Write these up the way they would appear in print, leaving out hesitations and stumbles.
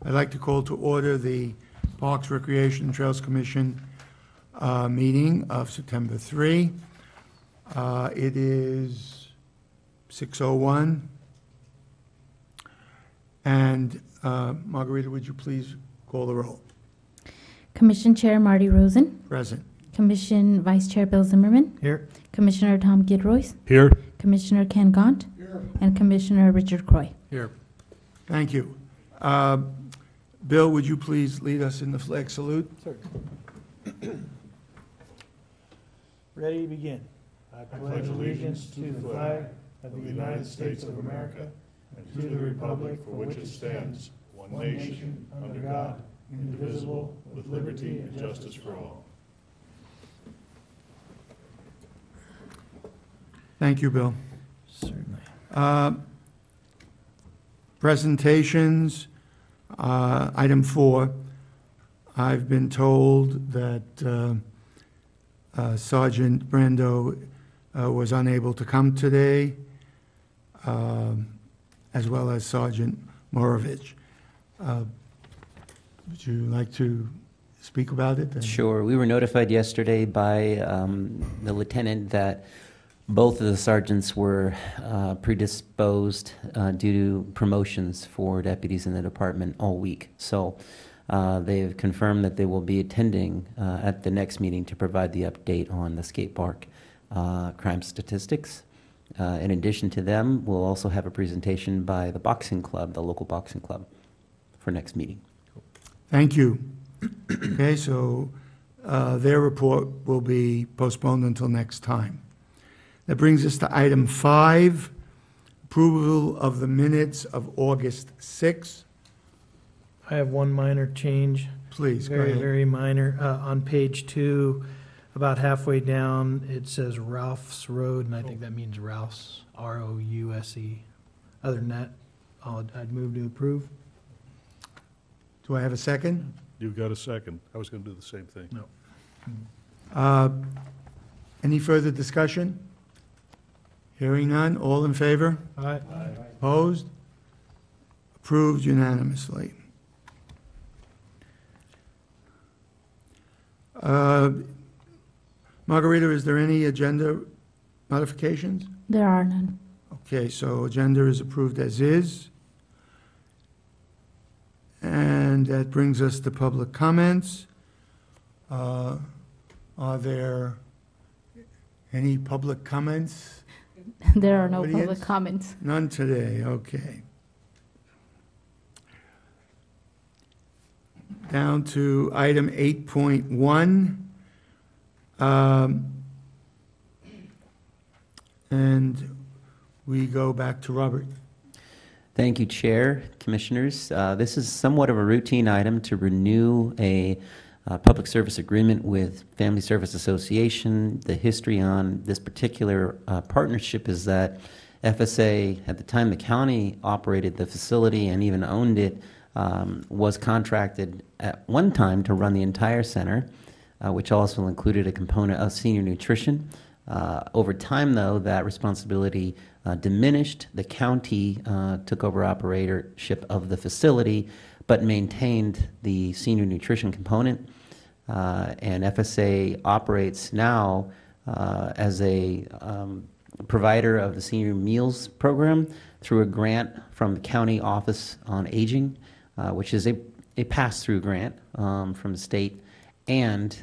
I'd like to call to order the Parks, Recreation, and Trails Commission meeting of September 3. It is 6:01. And Margarita, would you please call the roll? Commission Chair Marty Rosen. Present. Commission Vice Chair Bill Zimmerman. Here. Commissioner Tom Gidroy. Here. Commissioner Ken Gaunt. Here. And Commissioner Richard Croy. Here. Thank you. Bill, would you please lead us in the flag salute? Ready to begin. I pledge allegiance to the flag of the United States of America and to the republic for which it stands, one nation, under God, indivisible, with liberty and justice for all. Thank you, Bill. Certainly. Presentations, item 4. I've been told that Sergeant Brando was unable to come today, as well as Sergeant Morovich. Would you like to speak about it? Sure. We were notified yesterday by the lieutenant that both of the sergeants were predisposed due to promotions for deputies in the department all week. So they've confirmed that they will be attending at the next meeting to provide the update on the skate park crime statistics. In addition to them, we'll also have a presentation by the boxing club, the local boxing club, for next meeting. Thank you. Okay, so their report will be postponed until next time. That brings us to item 5, approval of the minutes of August 6th. I have one minor change. Please, go Very, ahead. very minor. On page 2, about halfway down, it says Ralph's Road, and I think that means Rouse, R-O-U-S-E. Other than that, I'd move to approve. Do I have a second? You've got a second. I was going to do the same thing. No. Any further discussion? Hearing none, all in favor? Aye. Opposed? Approved unanimously. Margarita, is there any agenda modifications? There are none. Okay, so agenda is approved as is. And that brings us to public comments. Are there any public comments? There are no Audience? public comments. None today, okay. Down to item 8.1. And we go back to Robert. Thank you, Chair, Commissioners. This is somewhat of a routine item to renew a public service agreement with Family Service Association. The history on this particular partnership is that FSA, at the time the county operated the facility and even owned it, was contracted at one time to run the entire center, which also included a component of senior nutrition. Over time, though, that responsibility diminished. The county took over operatorship of the facility, but maintained the senior nutrition component. And FSA operates now as a provider of the senior meals program through a grant from the County Office on Aging, which is a pass-through grant from the state. And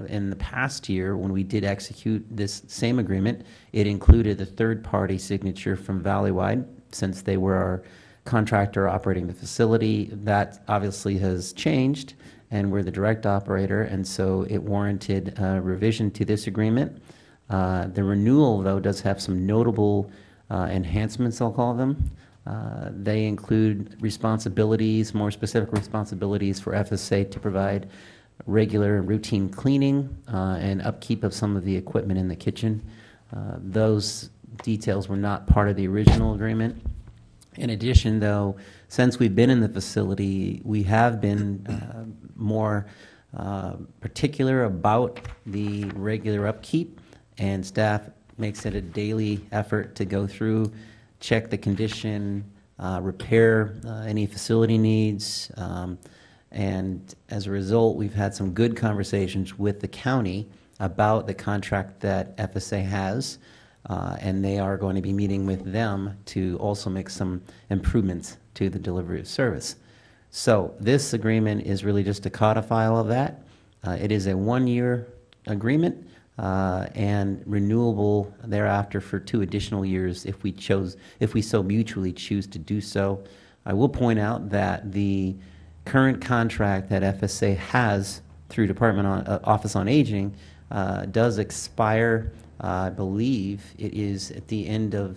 in the past year, when we did execute this same agreement, it included a third-party signature from Valleywide, since they were our contractor operating the facility. That obviously has changed, and we're the direct operator, and so it warranted a revision to this agreement. The renewal, though, does have some notable enhancements, I'll call them. They include responsibilities, more specific responsibilities for FSA to provide regular and routine cleaning and upkeep of some of the equipment in the kitchen. Those details were not part of the original agreement. In addition, though, since we've been in the facility, we have been more particular about the regular upkeep, and staff makes it a daily effort to go through, check the condition, repair any facility needs. And as a result, we've had some good conversations with the county about the contract that FSA has, and they are going to be meeting with them to also make some improvements to the delivery of service. So this agreement is really just to codify all of that. It is a one-year agreement and renewable thereafter for 2 additional years if we so mutually choose to do so. I will point out that the current contract that FSA has through Office on Aging does expire. I believe it is at the end of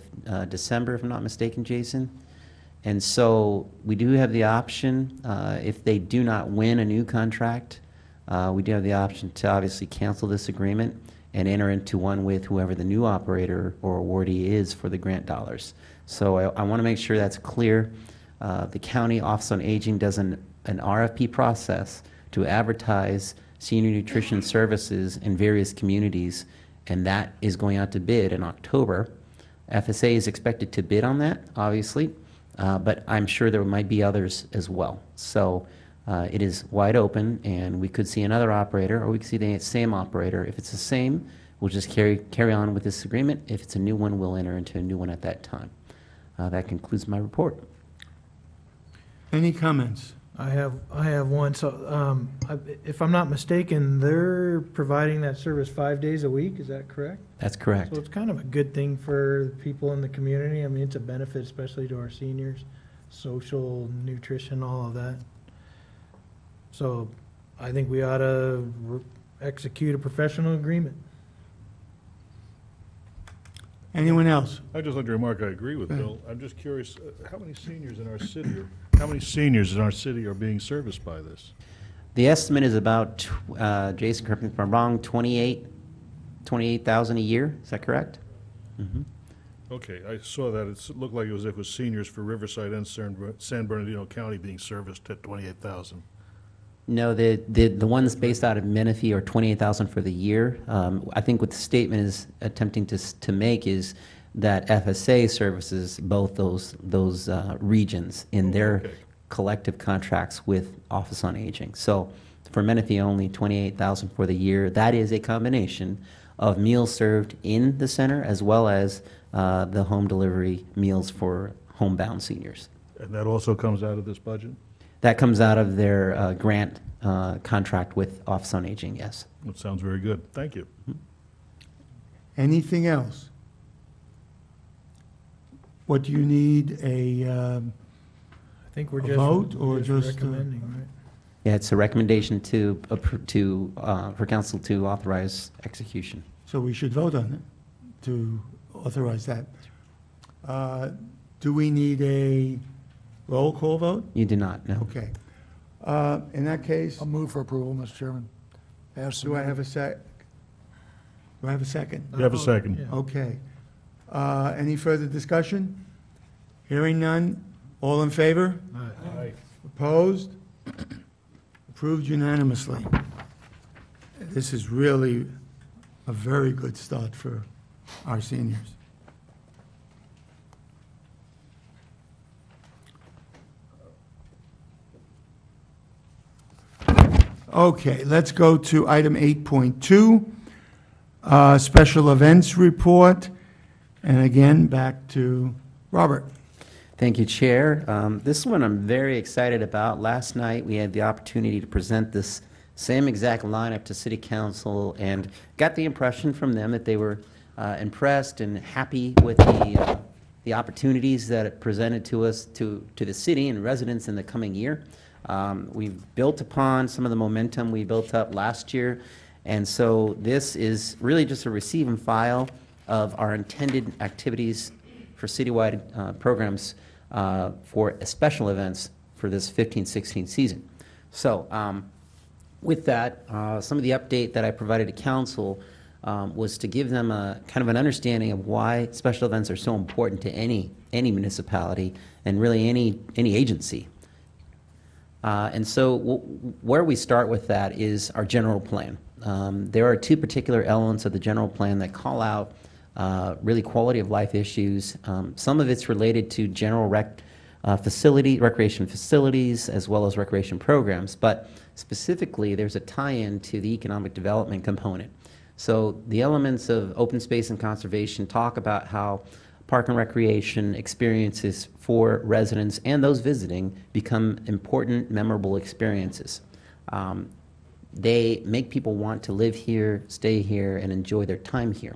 December, if I'm not mistaken, Jason. And so we do have the option, if they do not win a new contract, we do have the option to obviously cancel this agreement and enter into one with whoever the new operator or awardee is for the grant dollars. So I want to make sure that's clear. The County Office on Aging does an RFP process to advertise senior nutrition services in various communities, and that is going out to bid in October. FSA is expected to bid on that, obviously, but I'm sure there might be others as well. So it is wide open, and we could see another operator, or we could see the same operator. If it's the same, we'll just carry on with this agreement. If it's a new one, we'll enter into a new one at that time. That concludes my report. Any comments? I have one. So, if I'm not mistaken, they're providing that service 5 days a week. Is that correct? That's correct. So it's kind of a good thing for people in the community. I mean, it's a benefit, especially to our seniors, social, nutrition, all of that. So I think we ought to execute a professional agreement. Anyone else? I'd just like to remark, I agree with Go ahead. Bill. I'm just curious, how many seniors in our city are being serviced by this? The estimate is about, Jason, correct me if I'm wrong, 28,000 a year. Is that correct? Mm-hmm. Okay, I saw that. It looked like it was seniors for Riverside and San Bernardino County being serviced at 28,000. No, the ones based out of Menifee are 28,000 for the year. I think what the statement is attempting to make is that FSA services both those regions in their Okay. collective contracts with Office on Aging. So for Menifee, only 28,000 for the year. That is a combination of meals served in the center as well as the home delivery meals for homebound seniors. And that also comes out of this budget? That comes out of their grant contract with Office on Aging, yes. That sounds very good. Thank you. Anything else? What do you need, I think we're A just vote or just, recommending, right? Yeah, it's a recommendation for council to authorize execution. so we should vote on it to authorize that. Do we need a roll call vote? You do not, no. Okay. In that case, I'll move for approval, Mr. Chairman. do I have a sec? Do I have a second? You have a second. Yeah. Okay. Any further discussion? Hearing none. All in favor? Aye. Opposed? Approved unanimously. This is really a very good start for our seniors. Okay, let's go to item 8.2, special events report. And again, back to Robert. Thank you, Chair. This one I'm very excited about. Last night, we had the opportunity to present this same exact lineup to City Council and got the impression from them that they were impressed and happy with the opportunities that it presented to us, to the city and residents in the coming year. We've built upon some of the momentum we built up last year, and so this is really just a receive and file of our intended activities for citywide programs for special events for this 15-16 season. So with that, some of the update that I provided to council was to give them a kind of an understanding of why special events are so important to any municipality and really any agency. And so where we start with that is our general plan. There are two particular elements of the general plan that call out really quality of life issues. Some of it's related to general recreation facilities, as well as recreation programs. But specifically, there's a tie-in to the economic development component. So the elements of open space and conservation talk about how park and recreation experiences for residents and those visiting become important, memorable experiences. They make people want to live here, stay here, and enjoy their time here.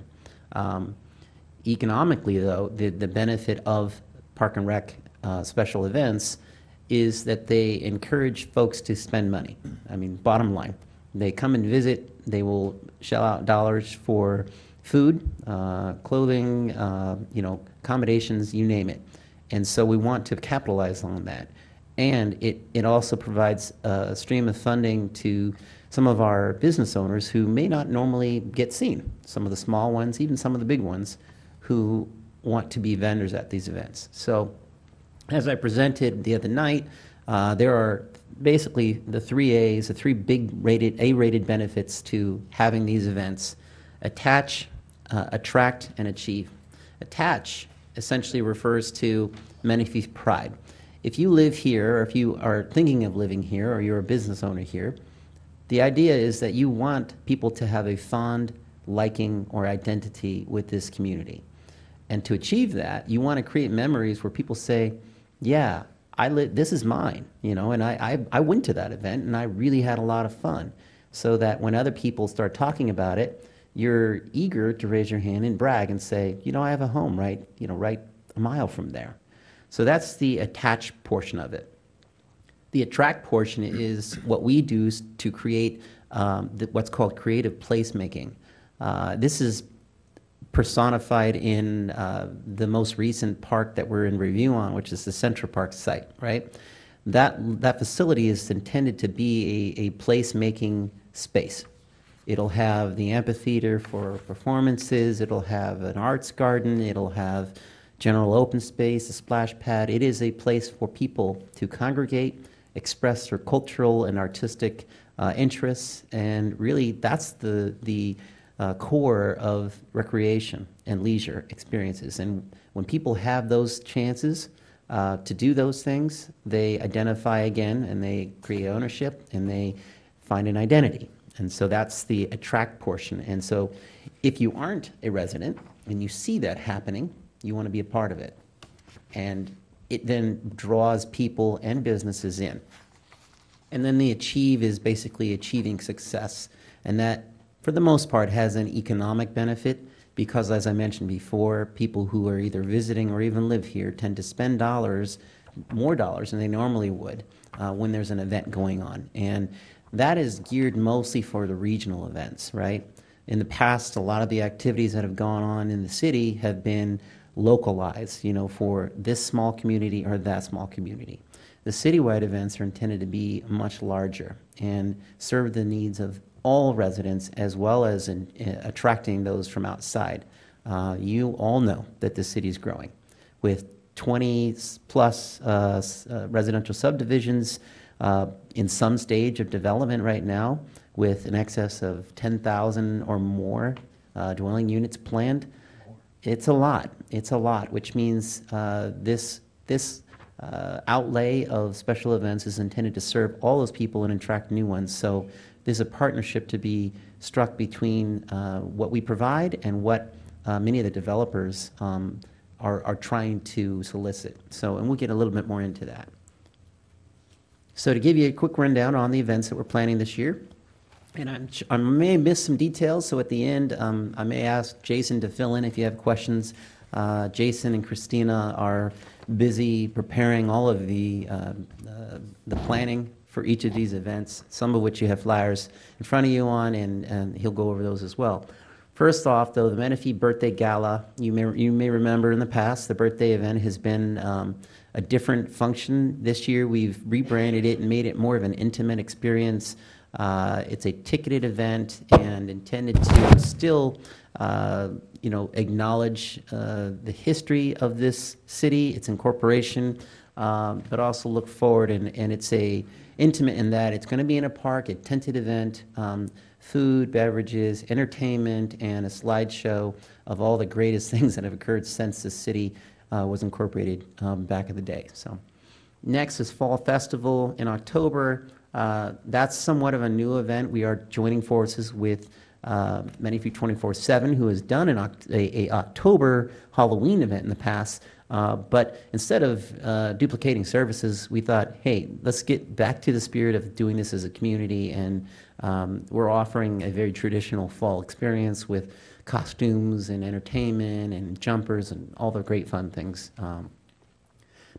Economically, though, the benefit of Park and Rec special events is that they encourage folks to spend money. I mean, bottom line, they come and visit, they will shell out dollars for food, clothing, accommodations, you name it. And so we want to capitalize on that. And it also provides a stream of funding to some of our business owners who may not normally get seen, some of the small ones, even some of the big ones, who want to be vendors at these events. So as I presented the other night, there are basically the 3 A's, the 3 big A-rated benefits to having these events: attach, attract, and achieve. Attach essentially refers to Menifee's pride. If you live here, or if you are thinking of living here, or you're a business owner here, the idea is that you want people to have a fond liking or identity with this community. And to achieve that, you want to create memories where people say, yeah, this is mine, and I went to that event and I really had a lot of fun. So that when other people start talking about it, you're eager to raise your hand and brag and say, I have a home right a mile from there. So that's the attach portion of it. The attract portion is what we do to create what's called creative placemaking. This is personified in the most recent park that we're in review on, which is the Central Park site, right? That facility is intended to be a placemaking space. It'll have the amphitheater for performances, it'll have an arts garden, it'll have general open space, a splash pad. It is a place for people to congregate, express their cultural and artistic interests, and really that's the core of recreation and leisure experiences. And when people have those chances to do those things, they identify again and they create ownership and they find an identity. And so that's the attract portion. And so if you aren't a resident and you see that happening, you want to be a part of it. And it then draws people and businesses in. And then the achieve is basically achieving success. And that, for the most part, has an economic benefit because, as I mentioned before, people who are either visiting or even live here tend to spend more dollars than they normally would when there's an event going on. And that is geared mostly for the regional events, right? In the past, a lot of the activities that have gone on in the city have been localized, for this small community or that small community. The citywide events are intended to be much larger and serve the needs of all residents as well as attracting those from outside. You all know that the city is growing with 20 plus residential subdivisions in some stage of development right now, with an excess of 10,000 or more dwelling units planned. It's a lot. It's a lot, which means this outlay of special events is intended to serve all those people and attract new ones. So there's a partnership to be struck between what we provide and what many of the developers are trying to solicit. So, and we'll get a little bit more into that. So to give you a quick rundown on the events that we're planning this year, and I may miss some details, so at the end I may ask Jason to fill in if you have questions. Jason and Christina are busy preparing all of the planning for each of these events, some of which you have flyers in front of you on, and he'll go over those as well. First off, though, the Menifee Birthday Gala, you may remember in the past, the birthday event has been a different function. This year we've rebranded it and made it more of an intimate experience. It's a ticketed event and intended to still acknowledge the history of this city, its incorporation, but also look forward, and it's intimate in that it's going to be in a park, a tented event, food, beverages, entertainment, and a slideshow of all the greatest things that have occurred since the city was incorporated back in the day. So Next is Fall Festival in October. That's somewhat of a new event. We are joining forces with Menifee 24/7, who has done a October Halloween event in the past. But instead of duplicating services, we thought, hey, let's get back to the spirit of doing this as a community, and we're offering a very traditional fall experience with costumes and entertainment and jumpers and all the great fun things.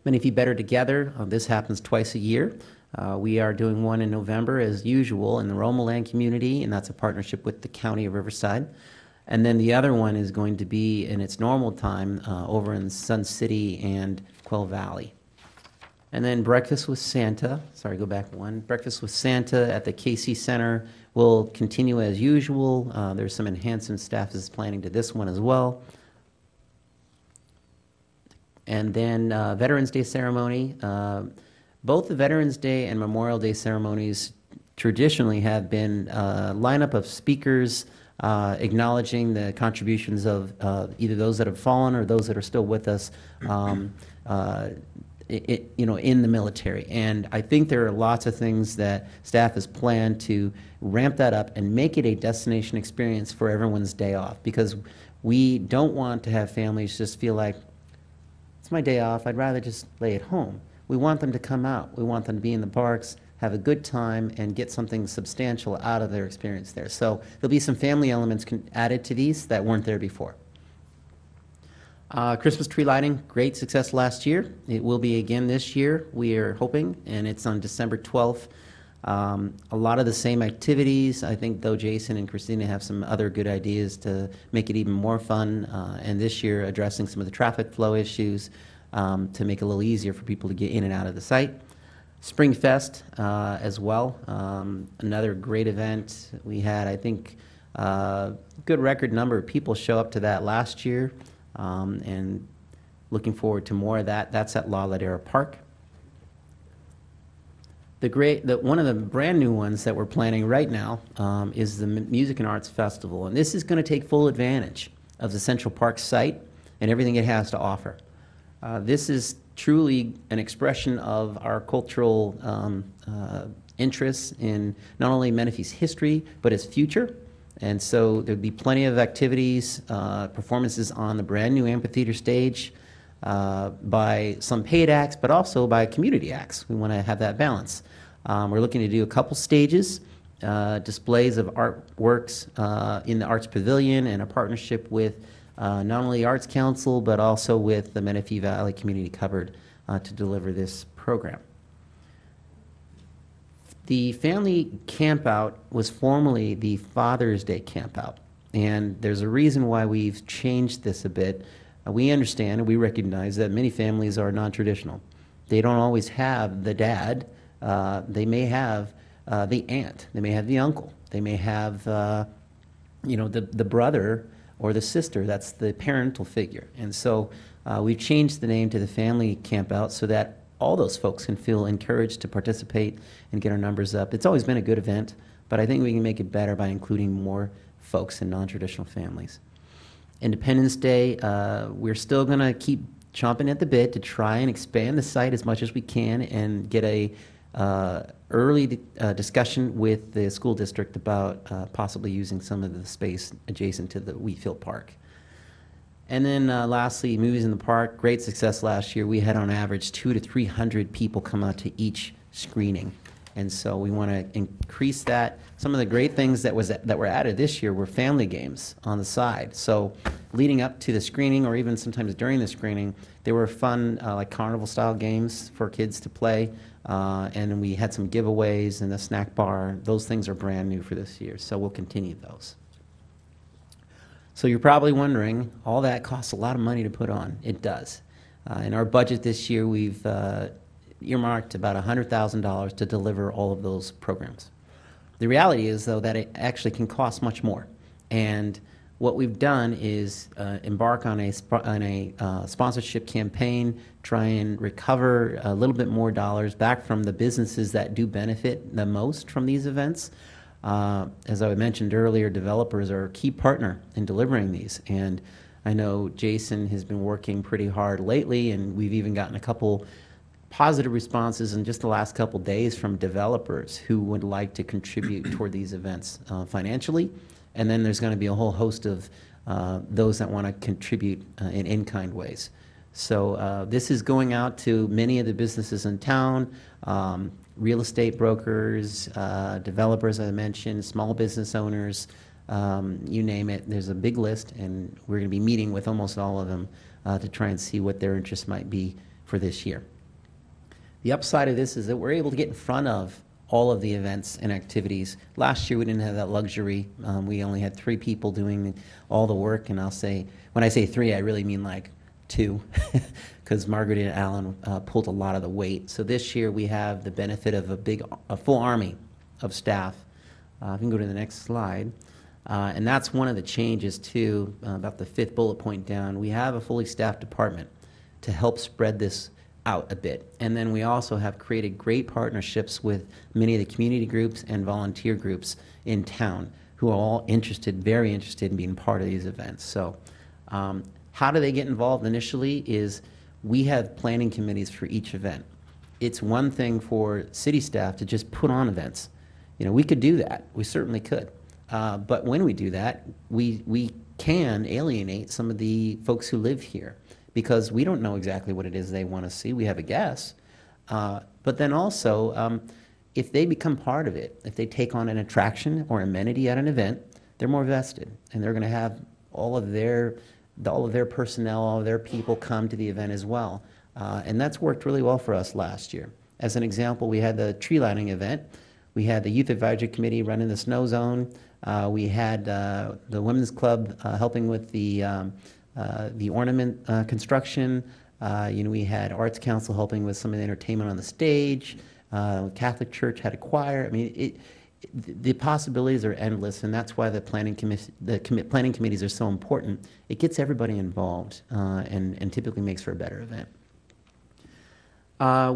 Menifee Better Together, this happens twice a year. We are doing one in November, as usual, in the Romaland community, and that's a partnership with the County of Riverside. And then the other one is going to be in its normal time over in Sun City and Quell Valley. And then Breakfast with Santa, sorry, go back one. Breakfast with Santa at the KC Center will continue as usual. There's some enhancements staff is planning to this one as well. And then Veterans Day ceremony. Both the Veterans Day and Memorial Day ceremonies traditionally have been a lineup of speakers acknowledging the contributions of either those that have fallen or those that are still with us, in the military. And I think there are lots of things that staff has planned to ramp that up and make it a destination experience for everyone's day off, because we don't want to have families just feel like, it's my day off, I'd rather just lay at home. We want them to come out. We want them to be in the parks, have a good time, and get something substantial out of their experience there. So there'll be some family elements added to these that weren't there before. Christmas tree lighting, great success last year. It will be again this year, we are hoping, and it's on December 12th. A lot of the same activities. I think, though, Jason and Christina have some other good ideas to make it even more fun, and this year addressing some of the traffic flow issues to make it a little easier for people to get in and out of the site. Spring Fest as well, another great event. We had, I think, a good record number of people show up to that last year, and looking forward to more of that. That's at La Ladera Park. One of the brand new ones that we're planning right now is the Music and Arts Festival, and this is going to take full advantage of the Central Park site and everything it has to offer. This is truly an expression of our cultural interests in not only Menifee's history, but its future. And so there'd be plenty of activities, performances on the brand new amphitheater stage by some paid acts, but also by community acts. We want to have that balance. We're looking to do a couple stages, displays of artworks in the Arts Pavilion, and a partnership with not only the Arts Council, but also with the Menifee Valley Community Cupboard to deliver this program. The family campout was formerly the Father's Day campout, and there's a reason why we've changed this a bit. We understand and we recognize that many families are non-traditional. They don't always have the dad. They may have the aunt. They may have the uncle. They may have the brother or the sister. That's the parental figure. And so we've changed the name to the family campout so that all those folks can feel encouraged to participate and get our numbers up. It's always been a good event, but I think we can make it better by including more folks in non-traditional families. Independence Day, we're still going to keep chomping at the bit to try and expand the site as much as we can and get a early discussion with the school district about possibly using some of the space adjacent to the Wheatfield Park. And then lastly, Movies in the Park, great success last year. We had on average 200 to 300 people come out to each screening. And so we want to increase that. Some of the great things that were added this year were family games on the side. So leading up to the screening, or even sometimes during the screening, there were fun like carnival-style games for kids to play. And we had some giveaways in the snack bar. Those things are brand new for this year, so we'll continue those. So you're probably wondering, all that costs a lot of money to put on. It does. In our budget this year, we've earmarked about $100,000 to deliver all of those programs. The reality is, though, that it actually can cost much more. And what we've done is embark on a sponsorship campaign, try and recover a little bit more dollars back from the businesses that do benefit the most from these events. As I mentioned earlier, developers are a key partner in delivering these. And I know Jason has been working pretty hard lately, and we've even gotten a couple positive responses in just the last couple days from developers who would like to contribute toward these events financially. And then there's going to be a whole host of those that want to contribute in in-kind ways. So this is going out to many of the businesses in town, real estate brokers, developers, as I mentioned, small business owners, you name it. There's a big list, and we're going to be meeting with almost all of them to try and see what their interest might be for this year. The upside of this is that we're able to get in front of all of the events and activities. Last year, we didn't have that luxury. We only had 3 people doing all the work, and I'll say, when I say 3, I really mean like 2, because Margaret and Alan pulled a lot of the weight. So this year, we have the benefit of a full army of staff. If you can go to the next slide. And that's one of the changes, too, about the 5th bullet point down. We have a fully staffed department to help spread this out a bit. And then we also have created great partnerships with many of the community groups and volunteer groups in town who are all interested, very interested in being part of these events. So how do they get involved initially is we have planning committees for each event. It's one thing for city staff to just put on events. You know, we could do that. We certainly could. But when we do that, we can alienate some of the folks who live here because we don't know exactly what it is they want to see. We have a guess. But then also, if they become part of it, if they take on an attraction or amenity at an event, they're more vested, and they're going to have all of their personnel, all of their people come to the event as well. And that's worked really well for us last year. As an example, we had the tree lighting event. We had the Youth Advisory Committee running the snow zone. We had the Women's Club helping with the ornament construction. We had Arts Council helping with some of the entertainment on the stage. Catholic Church had a choir. I mean, the possibilities are endless, and that's why the planning committees are so important. It gets everybody involved and typically makes for a better event.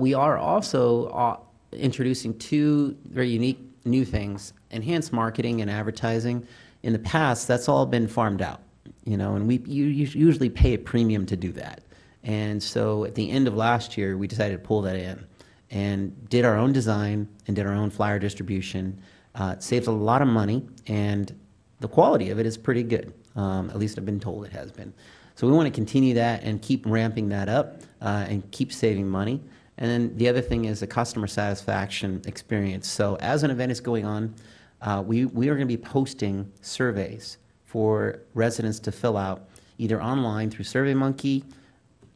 We are also introducing 2 very unique new things: enhanced marketing and advertising. In the past, that's all been farmed out, and you usually pay a premium to do that. And so at the end of last year, we decided to pull that in and did our own design and did our own flyer distribution. It saves a lot of money, and the quality of it is pretty good. At least I've been told it has been. So we want to continue that and keep ramping that up and keep saving money. And then the other thing is the customer satisfaction experience. So as an event is going on, we are going to be posting surveys for residents to fill out either online through SurveyMonkey,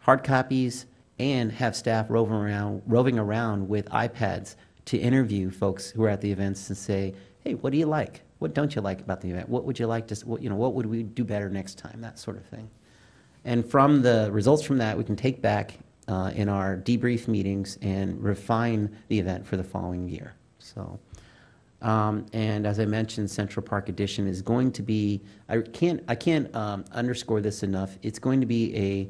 hard copies, and have staff roving around with iPads to interview folks who are at the events and say, hey, what do you like? What don't you like about the event? What would you like to, what would we do better next time? That sort of thing. And from the results from that, we can take back in our debrief meetings and refine the event for the following year. So, and as I mentioned, Central Park Edition is going to be, I can't underscore this enough, it's going to be a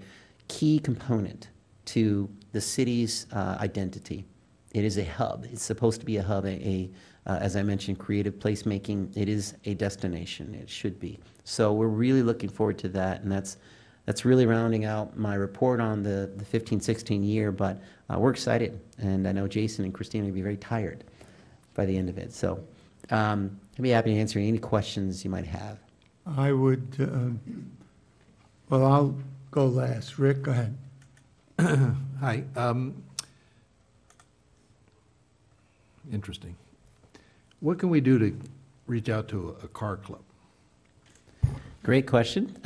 key component to the city's identity. It is a hub. It's supposed to be a hub, as I mentioned, creative placemaking. It is a destination. It should be. So we're really looking forward to that, and that's really rounding out my report on the 15-16 year, but we're excited, and I know Jason and Christina will be very tired by the end of it. So I'd be happy to answer any questions you might have. I would, well, I'll go last. Rick, go ahead. Hi. Interesting. What can we do to reach out to a car club? Great question.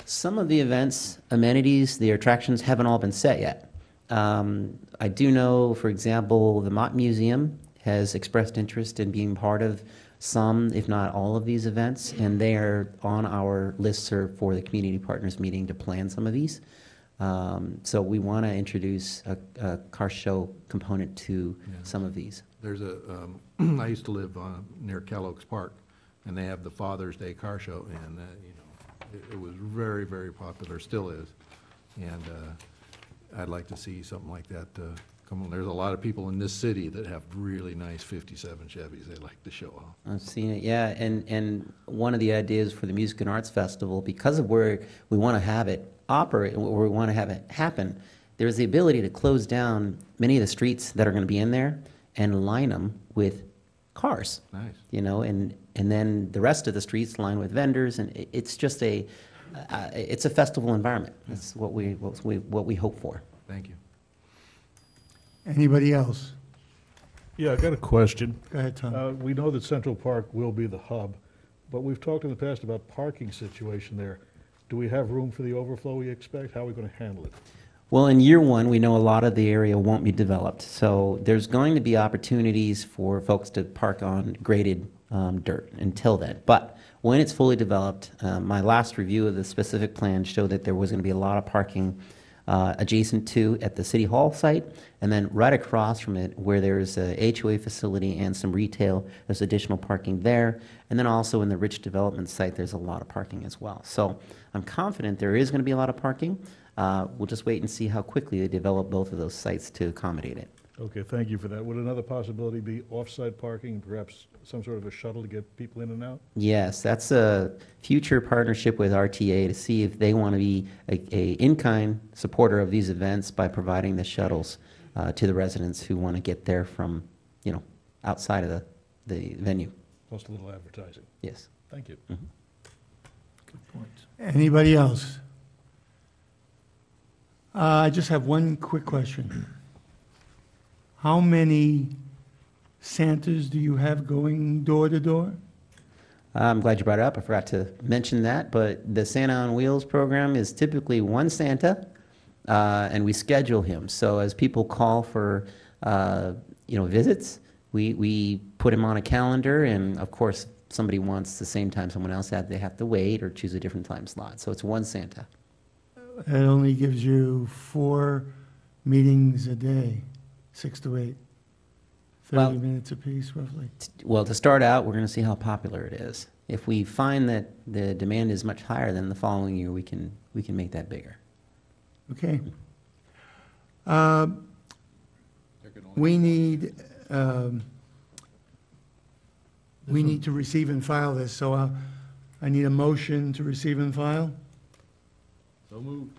Some of the events, amenities, the attractions haven't all been set yet. I do know, for example, the Mott Museum has expressed interest in being part of some, if not all, of these events, and they are on our listserv for the community partners meeting to plan some of these. So we want to introduce a car show component to some of these. There's a, I used to live near Cal Oaks Park, and they have the Father's Day car show, and it was very, very popular, still is. And I'd like to see something like that come on. There's a lot of people in this city that have really nice 57 Chevys they like to show off. I've seen it, yeah. And one of the ideas for the Music and Arts Festival, because of where we want to have it operate, where we want to have it happen, there's the ability to close down many of the streets that are going to be in there and line them with cars. Nice. You know, and then the rest of the streets lined with vendors, and it's just it's a festival environment. That's what we hope for. Thank you. Anybody else? Yeah, I got a question. Go ahead, Tom. We know that Central Park will be the hub, but we've talked in the past about parking situation there. Do we have room for the overflow we expect? How are we going to handle it? Well, in year one, we know a lot of the area won't be developed, so there's going to be opportunities for folks to park on graded dirt until then. But when it's fully developed, my last review of the specific plan showed that there was going to be a lot of parking adjacent to at the City Hall site, and then right across from it where there's a HOA facility and some retail, there's additional parking there. And then also in the Rich Development site, there's a lot of parking as well. So I'm confident there is going to be a lot of parking. We'll just wait and see how quickly they develop both of those sites to accommodate it. Okay, thank you for that. Would another possibility be off-site parking, perhaps some sort of a shuttle to get people in and out? Yes, that's a future partnership with RTA to see if they want to be a in-kind supporter of these events by providing the shuttles to the residents who want to get there from, you know, outside of the venue. Plus a little advertising. Yes. Thank you. Anybody else? I just have one quick question. How many Santas do you have going door to door? I'm glad you brought it up. I forgot to mention that, but the Santa on Wheels program is typically one Santa, and we schedule him. So as people call for, visits, we put him on a calendar, and of course, if somebody wants the same time someone else had, they have to wait or choose a different time slot. So it's one Santa. That only gives you 4 meetings a day, 6 to 8. 30 Well- minutes apiece, roughly. Well, to start out, we're going to see how popular it is. If we find that the demand is much higher than the following year, we can make that bigger. Okay. We need to receive and file this, so I need a motion to receive and file. So moved.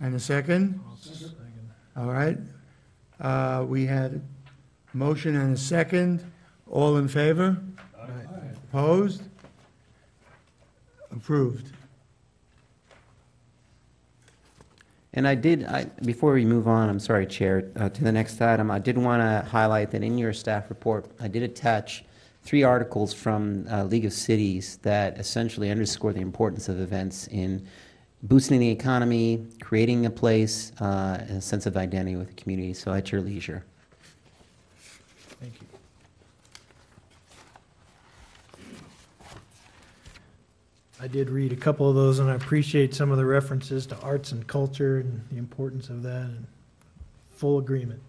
And a second? All right. We had a motion and a second. All in favor? Opposed? Approved. And before we move on, I'm sorry, Chair, to the next item, I did want to highlight that in your staff report, I did attach 3 articles from League of Cities that essentially underscore the importance of events in boosting the economy, creating a place, and a sense of identity with the community. So at your leisure. Thank you. I did read a couple of those, and I appreciate some of the references to arts and culture and the importance of that, and full agreement.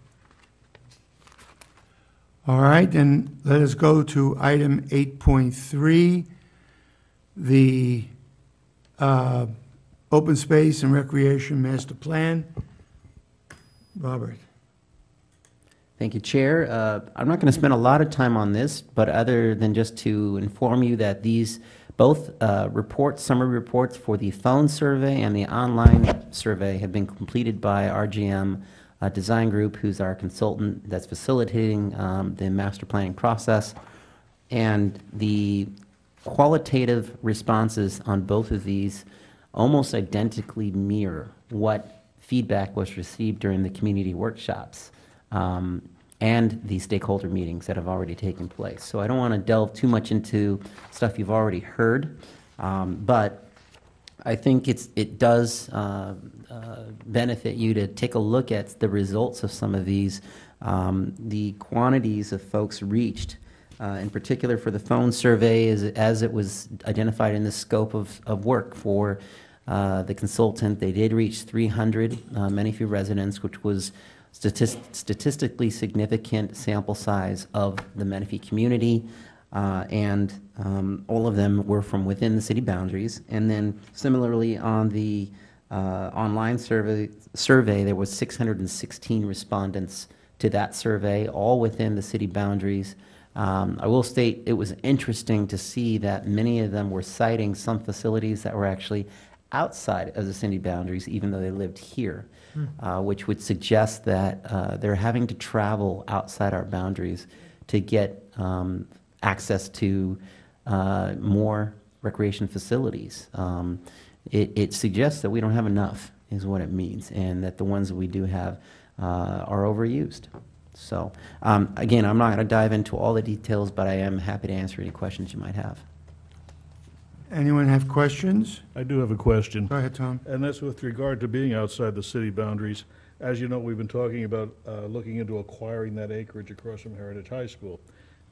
All right, then let us go to item 8.3, the Open Space and Recreation Master Plan. Robert. Thank you, Chair. I'm not going to spend a lot of time on this, but other than just to inform you that these both summary reports for the phone survey and the online survey have been completed by RGM Design Group, who's our consultant that's facilitating the master planning process. And the qualitative responses on both of these almost identically mirror what feedback was received during the community workshops and the stakeholder meetings that have already taken place. So I don't want to delve too much into stuff you've already heard, but I think it does benefit you to take a look at the results of some of these, the quantities of folks reached, in particular for the phone survey as it was identified in the scope of work for the consultant. They did reach 300 Menifee residents, which was statistically significant sample size of the Menifee community, and all of them were from within the city boundaries. And then similarly on the online survey, there was 616 respondents to that survey, all within the city boundaries. I will state it was interesting to see that many of them were citing some facilities that were actually outside of the city boundaries, even though they lived here, which would suggest that they're having to travel outside our boundaries to get access to more recreation facilities. It suggests that we don't have enough, is what it means, and that the ones that we do have are overused. So, again, I'm not going to dive into all the details, but I am happy to answer any questions you might have. Anyone have questions? I do have a question, Go ahead, Tom. and that's with regard to being outside the city boundaries. As you know, we've been talking about looking into acquiring that acreage across from Heritage High School.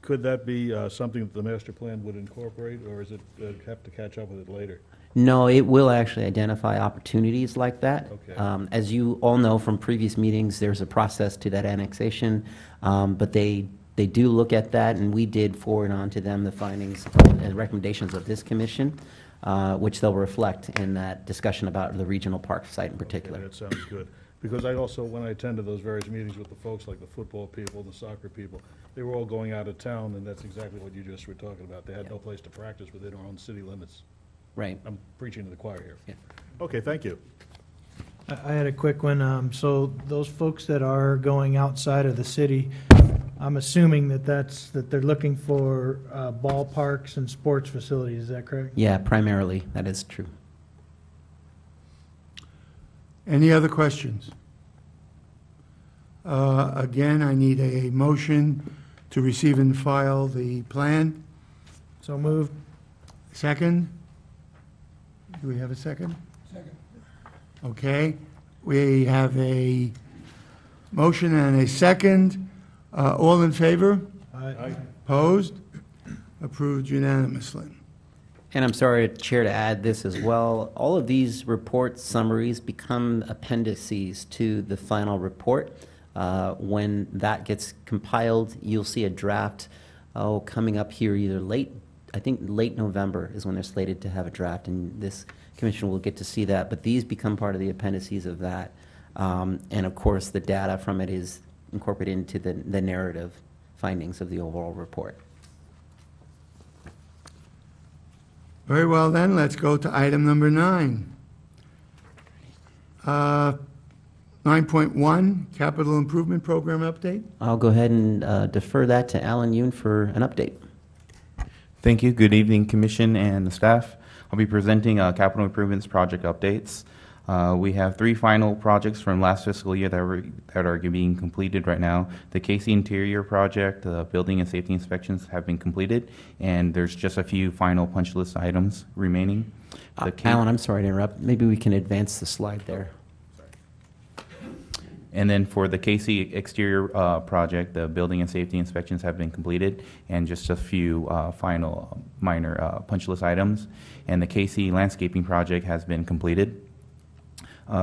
Could that be something that the master plan would incorporate, or is it have to catch up with it later? No, it will actually identify opportunities like that. Okay. As you all know from previous meetings, there's a process to that annexation, but they do look at that, and we did forward on to them the findings and recommendations of this commission, which they'll reflect in that discussion about the regional park site in particular. Okay, that sounds good. Because I also, when I attended those various meetings with the folks, like the football people, the soccer people, they were all going out of town, and that's exactly what you just were talking about. They had no place to practice within our own city limits. Right. I'm preaching to the choir here. Yeah. Okay, thank you. I had a quick one. So those folks that are going outside of the city, I'm assuming that they're looking for ballparks and sports facilities. Is that correct? Yeah, primarily, that is true. Any other questions? Again, I need a motion to receive and file the plan. So moved. Second? Do we have a second? Second. Okay, we have a motion and a second. All in favor? Aye. Opposed? Approved unanimously. And I'm sorry, Chair, to add this as well. All of these report summaries become appendices to the final report. When that gets compiled, you'll see a draft, coming up here either I think late November is when they're slated to have a draft, and this commission will get to see that. But these become part of the appendices of that. And of course, the data from it is incorporated into the narrative findings of the overall report. Very well then, let's go to item number 9. 9.1, Capital Improvement Program update. I'll go ahead and defer that to Alan Yoon for an update. Thank you. Good evening, Commission and the staff. I'll be presenting capital improvements project updates. We have 3 final projects from last fiscal year that are being completed right now. The Casey Interior project, the building and safety inspections have been completed, and there's just a few final punch list items remaining. Alan, I'm sorry to interrupt. Maybe we can advance the slide there. And then for the Casey exterior project, the building and safety inspections have been completed, and just a few final minor punch list items. And the Casey landscaping project has been completed.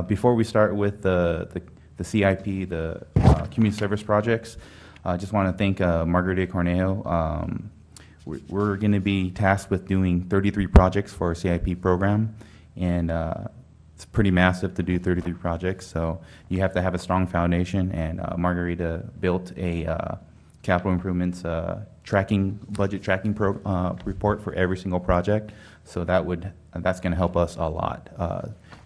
Before we start with the CIP, the community service projects, I just want to thank Margarita Cornejo. We're going to be tasked with doing 33 projects for our CIP program, and it's pretty massive to do 33 projects, so you have to have a strong foundation, and Margarita built a capital improvements budget tracking report for every single project, so that's going to help us a lot,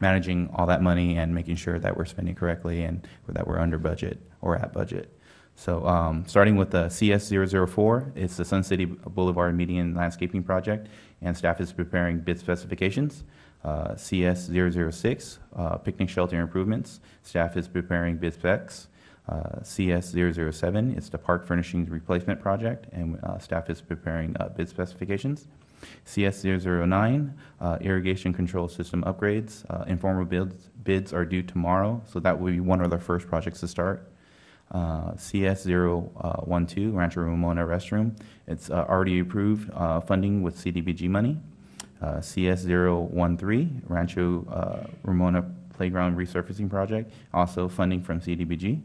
managing all that money and making sure that we're spending correctly and that we're under budget or at budget. So starting with the CS004, it's the Sun City Boulevard Median Landscaping Project, and staff is preparing bid specifications. CS006, picnic shelter improvements, staff is preparing bid specs. CS007, it's the park furnishings replacement project, and staff is preparing bid specifications. CS009, irrigation control system upgrades. Informal bids are due tomorrow, so that will be one of the first projects to start. CS012, Rancho Ramona restroom. It's already approved funding with CDBG money. CS013, Rancho Ramona playground resurfacing project, also funding from CDBG.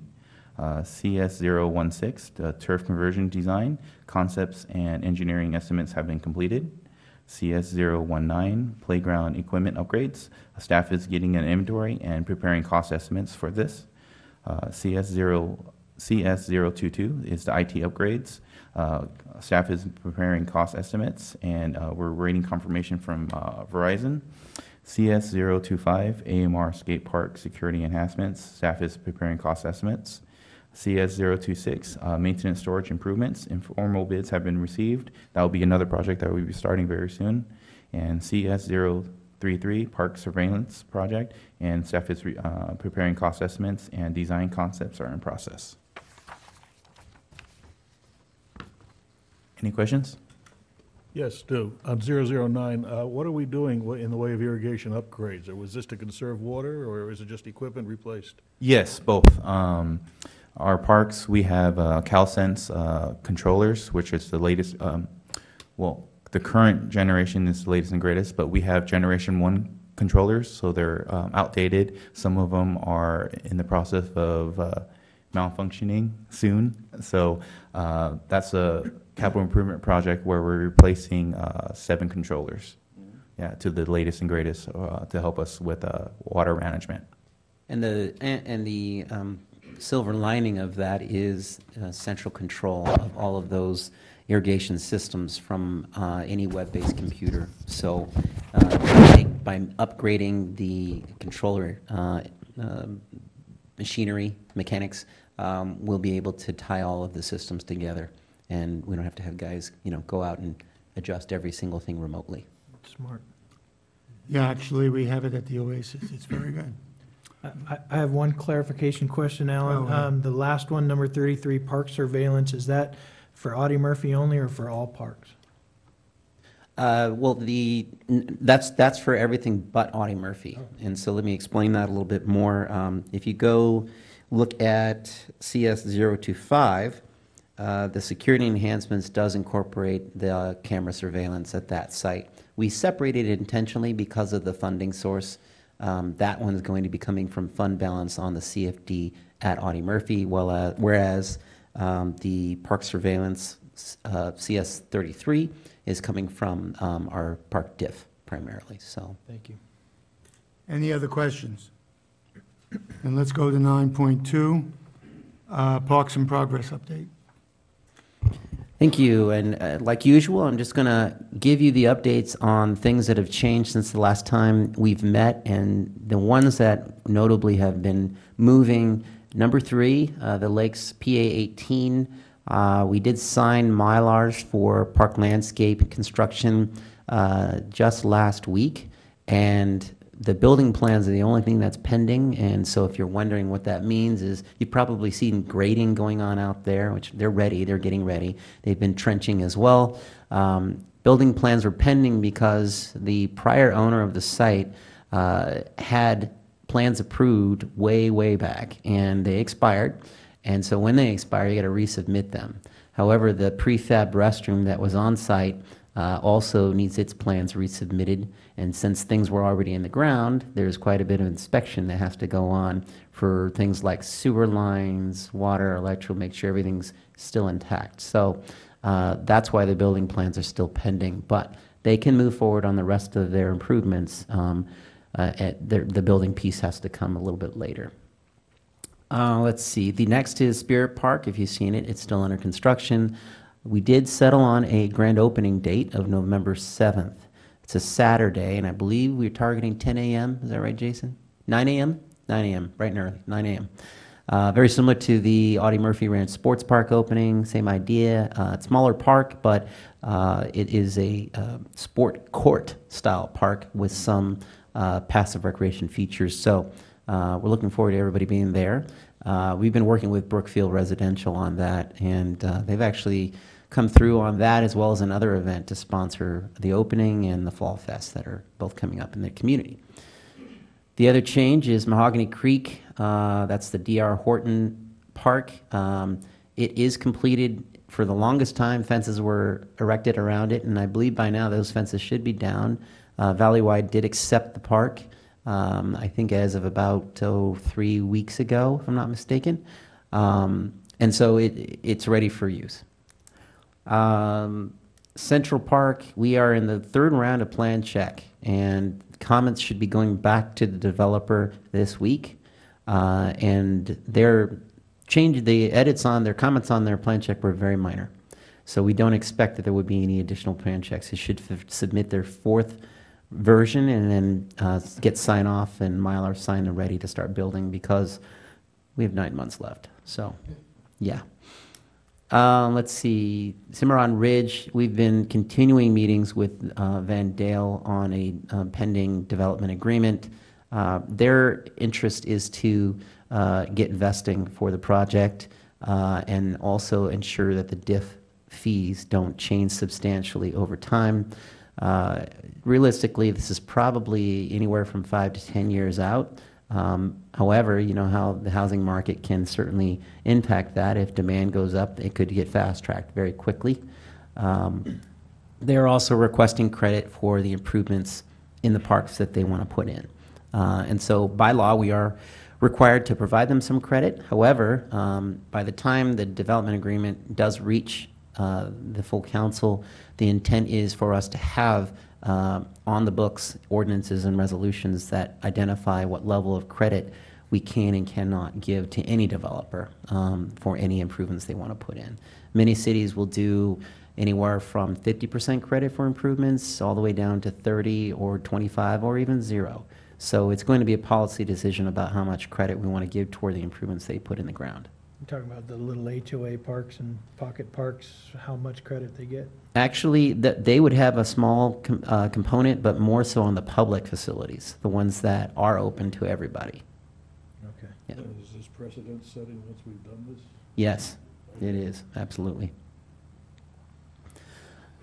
CS016, the turf conversion design, concepts and engineering estimates have been completed. CS019, playground equipment upgrades. Staff is getting an inventory and preparing cost estimates for this. CS022 is the IT upgrades. Staff is preparing cost estimates, and we're waiting confirmation from Verizon. CS025, AMR Skate Park Security Enhancements. Staff is preparing cost estimates. CS026, Maintenance Storage Improvements. Informal bids have been received. That will be another project that we'll be starting very soon. And CS033, Park Surveillance Project. And staff is preparing cost estimates, and design concepts are in process. Any questions? Yes, do. On 009, what are we doing in the way of irrigation upgrades? Or was this to conserve water, or is it just equipment replaced? Yes, both. Our parks, we have CalSense controllers, which is the latest, well, the current generation is the latest and greatest, but we have Generation 1 controllers, so they're outdated. Some of them are in the process of malfunctioning soon. So that's a capital improvement project where we're replacing 7 controllers, yeah, to the latest and greatest to help us with water management. And the silver lining of that is central control of all of those irrigation systems from any web-based computer. So by upgrading the controller machinery, mechanics, we'll be able to tie all of the systems together, and we don't have to have guys, go out and adjust every single thing remotely. Smart. Yeah, actually, we have it at the Oasis. It's very good. I have one clarification question, Alan. Go ahead. The last one, number 33, park surveillance, is that for Audie Murphy only or for all parks? Well, that's for everything but Audie Murphy. And so let me explain that a little bit more. If you go look at CS025, the security enhancements does incorporate the camera surveillance at that site. We separated it intentionally because of the funding source. That one's going to be coming from fund balance on the CFD at Audie Murphy, whereas the park surveillance CS33 is coming from our park diff primarily. So, Thank you. Any other questions? And let's go to 9.2, Parks and Progress update. thank you. And like usual, I'm just going to give you the updates on things that have changed since the last time we've met, and the ones that notably have been moving. Number 3, the Lakes PA 18. We did sign Mylars for park landscape construction just last week, and the building plans are the only thing that's pending. And so if you're wondering what that means, is you've probably seen grading going on out there, which they're ready, they're getting ready. They've been trenching as well. Building plans were pending because the prior owner of the site had plans approved way back, and they expired. And so when they expire, you got to resubmit them. However, the prefab restroom that was on site also needs its plans resubmitted. And since things were already in the ground, there's quite a bit of inspection that has to go on for things like sewer lines, water, electrical, make sure everything's still intact. So that's why the building plans are still pending. But they can move forward on the rest of their improvements. The building piece has to come a little bit later. Let's see. The next is Spirit Park. If you've seen it, it's still under construction. We did settle on a grand opening date of November 7th. It's a Saturday, and I believe we're targeting 10 a.m. Is that right, Jason? 9 a.m.? 9 a.m., bright and early, 9 a.m. Very similar to the Audie Murphy Ranch Sports Park opening, same idea. Smaller park, but it is a sport court style park with some passive recreation features. So we're looking forward to everybody being there. We've been working with Brookfield Residential on that, and they've actually come through on that as well as another event to sponsor the opening and the Fall Fest that are both coming up in the community. The other change is Mahogany Creek. That's the D.R. Horton Park. It is completed. For the longest time, fences were erected around it, and I believe by now those fences should be down. Valleywide did accept the park, I think as of about 3 weeks ago, if I'm not mistaken. And so it's ready for use. Central Park, we are in the 3rd round of plan check, and comments should be going back to the developer this week. And the edits on their comments on their plan check were very minor. So we don't expect that there would be any additional plan checks. They should submit their 4th version and then get sign off and Mylar signed and ready to start building because we have 9 months left. So, yeah. Let's see, Cimarron Ridge, we've been continuing meetings with Van Dale on a pending development agreement. Their interest is to get vesting for the project and also ensure that the diff fees don't change substantially over time. Realistically, this is probably anywhere from 5 to 10 years out. However, you know how the housing market can certainly impact that. If demand goes up, it could get fast-tracked very quickly. They're also requesting credit for the improvements in the parks that they want to put in. And so by law, we are required to provide them some credit. However, by the time the development agreement does reach the full council, the intent is for us to have on the books ordinances and resolutions that identify what level of credit we can and cannot give to any developer for any improvements they want to put in. Many cities will do anywhere from 50% credit for improvements all the way down to 30 or 25 or even 0. So it's going to be a policy decision about how much credit we want to give toward the improvements they put in the ground. You're talking about the little HOA parks and pocket parks, how much credit they get? Actually, they would have a small component, but more so on the public facilities, the ones that are open to everybody. Okay. Yeah. Is this precedent setting once we've done this? Yes, it is, absolutely.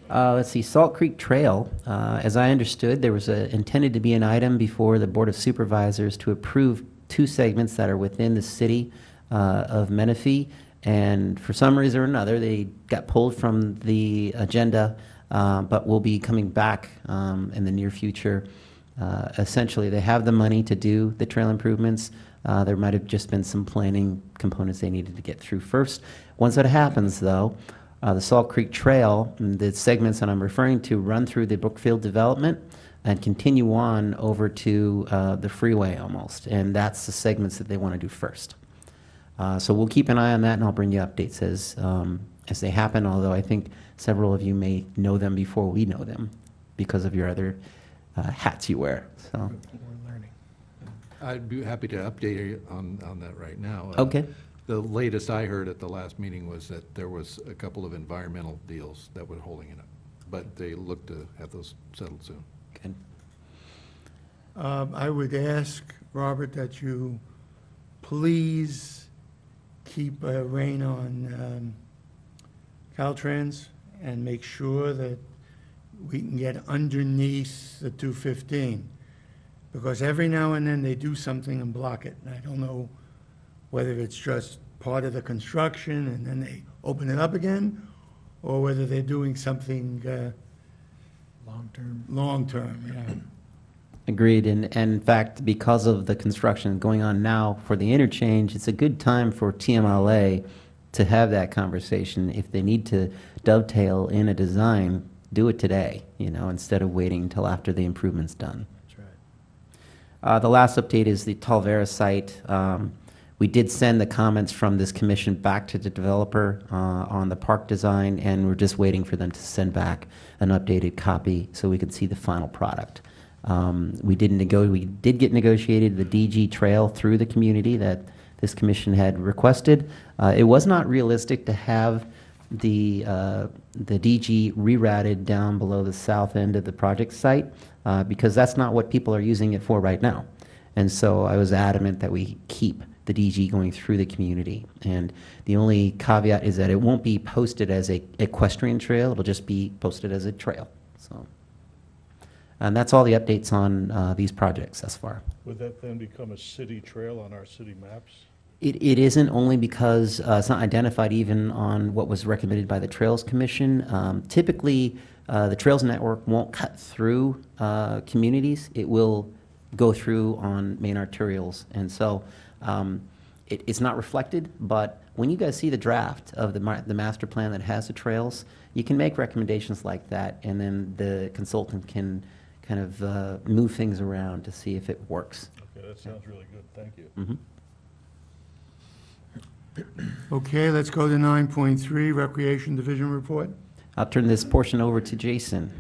Let's see, Salt Creek Trail, as I understood, there was intended to be an item before the Board of Supervisors to approve 2 segments that are within the city of Menifee, and for some reason or another, they got pulled from the agenda, but will be coming back in the near future. Essentially, they have the money to do the trail improvements. There might have just been some planning components they needed to get through first. Once that happens, though, the Salt Creek Trail, the segments that I'm referring to, run through the Brookfield development and continue on over to the freeway almost, and that's the segments that they want to do first. So we'll keep an eye on that, and I'll bring you updates as they happen, although I think several of you may know them before we know them because of your other hats you wear. So. We're learning. I'd be happy to update you on that right now. Okay. The latest I heard at the last meeting was that there was a couple of environmental deals that were holding it up, but they look to have those settled soon. Good. I would ask, Robert, that you please keep a rein on Caltrans and make sure that we can get underneath the 215. Because every now and then they do something and block it. And I don't know whether it's just part of the construction and then they open it up again, or whether they're doing something Long-term. long-term, yeah. Agreed, and in fact, because of the construction going on now for the interchange, it's a good time for TMLA to have that conversation. If they need to dovetail in a design, do it today, you know, instead of waiting until after the improvement's done. That's right. The last update is the Talvera site. We did send the comments from this commission back to the developer on the park design, and we're just waiting for them to send back an updated copy so we can see the final product. We did get negotiated the DG trail through the community that this commission had requested. It was not realistic to have the DG rerouted down below the south end of the project site because that's not what people are using it for right now. And so I was adamant that we keep the DG going through the community. And the only caveat is that it won't be posted as a equestrian trail, it'll just be posted as a trail. So, and that's all the updates on these projects thus far. Would that then become a city trail on our city maps? It isn't, only because it's not identified even on what was recommended by the Trails Commission. Typically, the Trails Network won't cut through communities. It will go through on main arterials. And so it's not reflected, but when you guys see the draft of the master plan that has the trails, you can make recommendations like that, and then the consultant can kind of move things around to see if it works. Okay, that sounds really good. Thank you. Mm-hmm. Okay, let's go to 9.3, Recreation Division Report. I'll turn this portion over to Jason.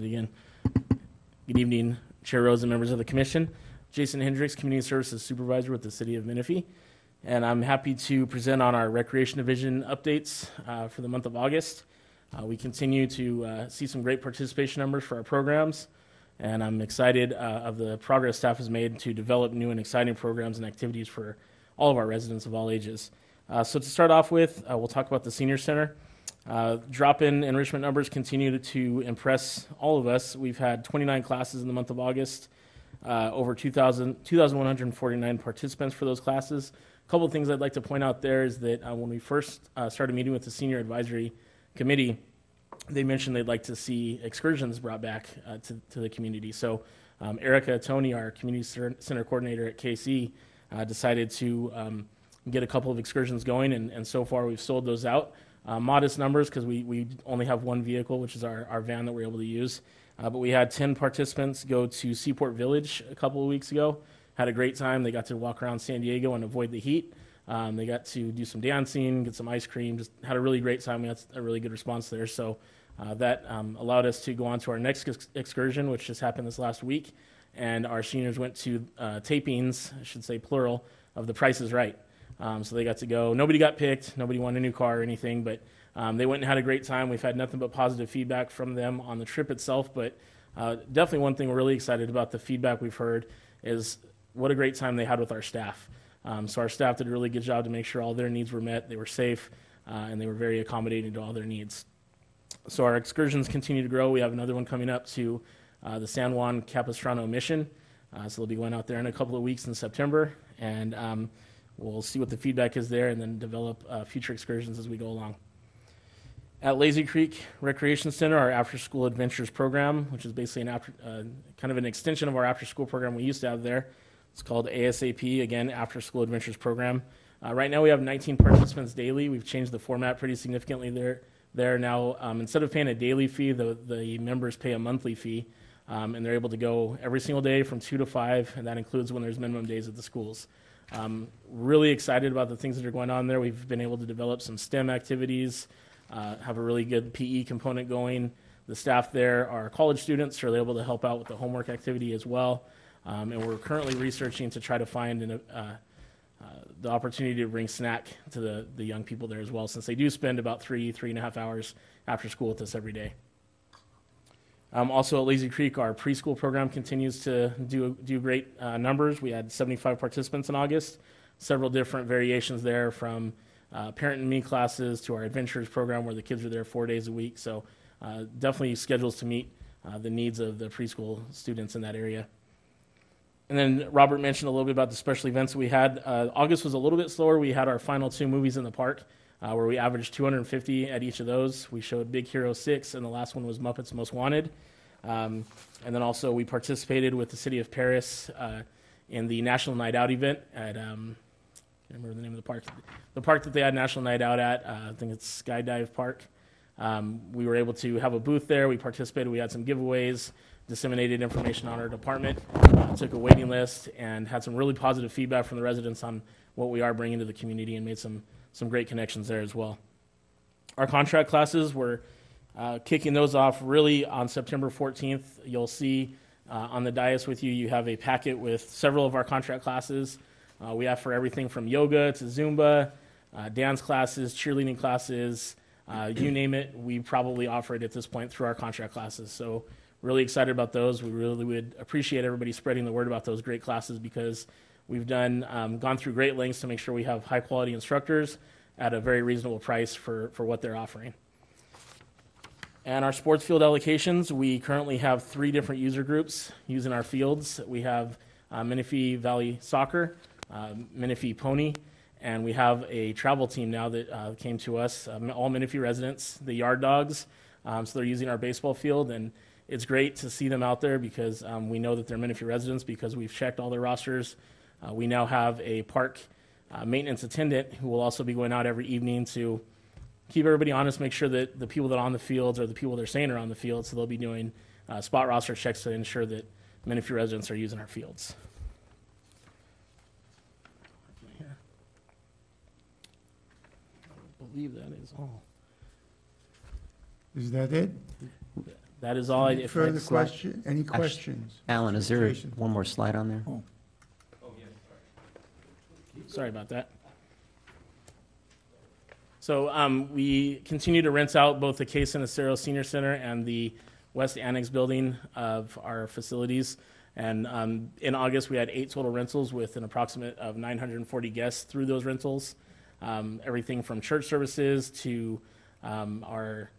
it again. Good evening, Chair Rose and members of the commission. Jason Hendricks, Community Services Supervisor with the City of Menifee. And I'm happy to present on our Recreation Division updates for the month of August. We continue to see some great participation numbers for our programs. And I'm excited of the progress staff has made to develop new and exciting programs and activities for all of our residents of all ages. So to start off with, we'll talk about the Senior Center. Drop-in enrichment numbers continue to impress all of us. We've had 29 classes in the month of August, over 2,149 participants for those classes. A couple of things I'd like to point out there is that when we first started meeting with the Senior Advisory Committee, they mentioned they'd like to see excursions brought back to the community. So Erica Tony, our Community Center Coordinator at KC, decided to get a couple of excursions going, and so far we've sold those out. Modest numbers because we only have one vehicle, which is our van that we're able to use. But we had 10 participants go to Seaport Village a couple of weeks ago. Had a great time. They got to walk around San Diego and avoid the heat. They got to do some dancing, get some ice cream, just had a really great time. We had a really good response there. So that allowed us to go on to our next excursion, which just happened this last week. And our seniors went to tapings, I should say plural, of The Price is Right. So they got to go. Nobody got picked. Nobody won a new car or anything, but they went and had a great time. We've had nothing but positive feedback from them on the trip itself, but definitely one thing we're really excited about the feedback we've heard is what a great time they had with our staff. So our staff did a really good job to make sure all their needs were met, they were safe, and they were very accommodating to all their needs. So our excursions continue to grow. We have another one coming up to the San Juan Capistrano Mission. So they'll be going out there in a couple of weeks in September, and we'll see what the feedback is there and then develop future excursions as we go along. At Lazy Creek Recreation Center, our after-school adventures program, which is basically kind of an extension of our after-school program we used to have there. It's called ASAP, again, After-School Adventures Program. Right now we have 19 participants daily. We've changed the format pretty significantly there now. Instead of paying a daily fee, the members pay a monthly fee, and they're able to go every single day from 2 to 5, and that includes when there's minimum days at the schools. Really excited about the things that are going on there. We've been able to develop some STEM activities, have a really good PE component going. The staff there are college students, so they're able to help out with the homework activity as well. And we're currently researching to try to find the opportunity to bring snack to the young people there as well, since they do spend about 3.5 hours after school with us every day. Also at Lazy Creek, our preschool program continues to do great numbers. We had 75 participants in August, several different variations there from Parent and Me classes to our Adventures program where the kids are there 4 days a week. So definitely schedules to meet the needs of the preschool students in that area. And then Robert mentioned a little bit about the special events that we had. August was a little bit slower. We had our final 2 movies in the park where we averaged 250 at each of those. We showed Big Hero 6, and the last one was Muppets Most Wanted. And then also we participated with the City of Paris in the National Night Out event at, I can't remember the name of the park. The park that they had National Night Out at, I think it's Skydive Park. We were able to have a booth there. We participated. We had some giveaways, disseminated information on our department, took a waiting list, and had some really positive feedback from the residents on what we are bringing to the community and made some great connections there as well. Our contract classes, we're kicking those off really on September 14th. You'll see on the dais with you, you have a packet with several of our contract classes. We have for everything from yoga to Zumba, dance classes, cheerleading classes, you name it, we probably offer it at this point through our contract classes. So really excited about those. We really would appreciate everybody spreading the word about those great classes because we've gone through great lengths to make sure we have high quality instructors at a very reasonable price for what they're offering. And our sports field allocations, we currently have 3 different user groups using our fields. We have Menifee Valley Soccer, Menifee Pony, and we have a travel team now that came to us, all Menifee residents, the Yard Dogs. So they're using our baseball field, and it's great to see them out there because we know that they're Menifee residents because we've checked all their rosters. We now have a park maintenance attendant who will also be going out every evening to keep everybody honest, make sure that the people that are on the fields are the people they're saying are on the field, so they'll be doing spot roster checks to ensure that Menifee residents are using our fields. I believe that is all. Is that it? That is all. If Further Next slide. question, any questions? Alan, is there Jason. one more slide on there? Sorry about that. So we continue to rent out both the Case and Acero Senior Center and the West Annex building of our facilities. And in August, we had 8 total rentals with an approximate of 940 guests through those rentals. Everything from church services to our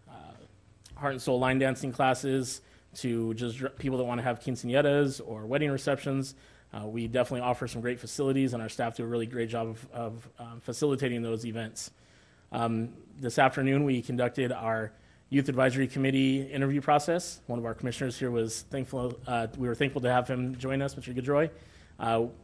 heart and soul line dancing classes to just people that want to have quinceañeras or wedding receptions. We definitely offer some great facilities, and our staff do a really great job of facilitating those events. This afternoon, we conducted our Youth Advisory Committee interview process. One of our commissioners here was thankful. We were thankful to have him join us, Mr. Goodroy.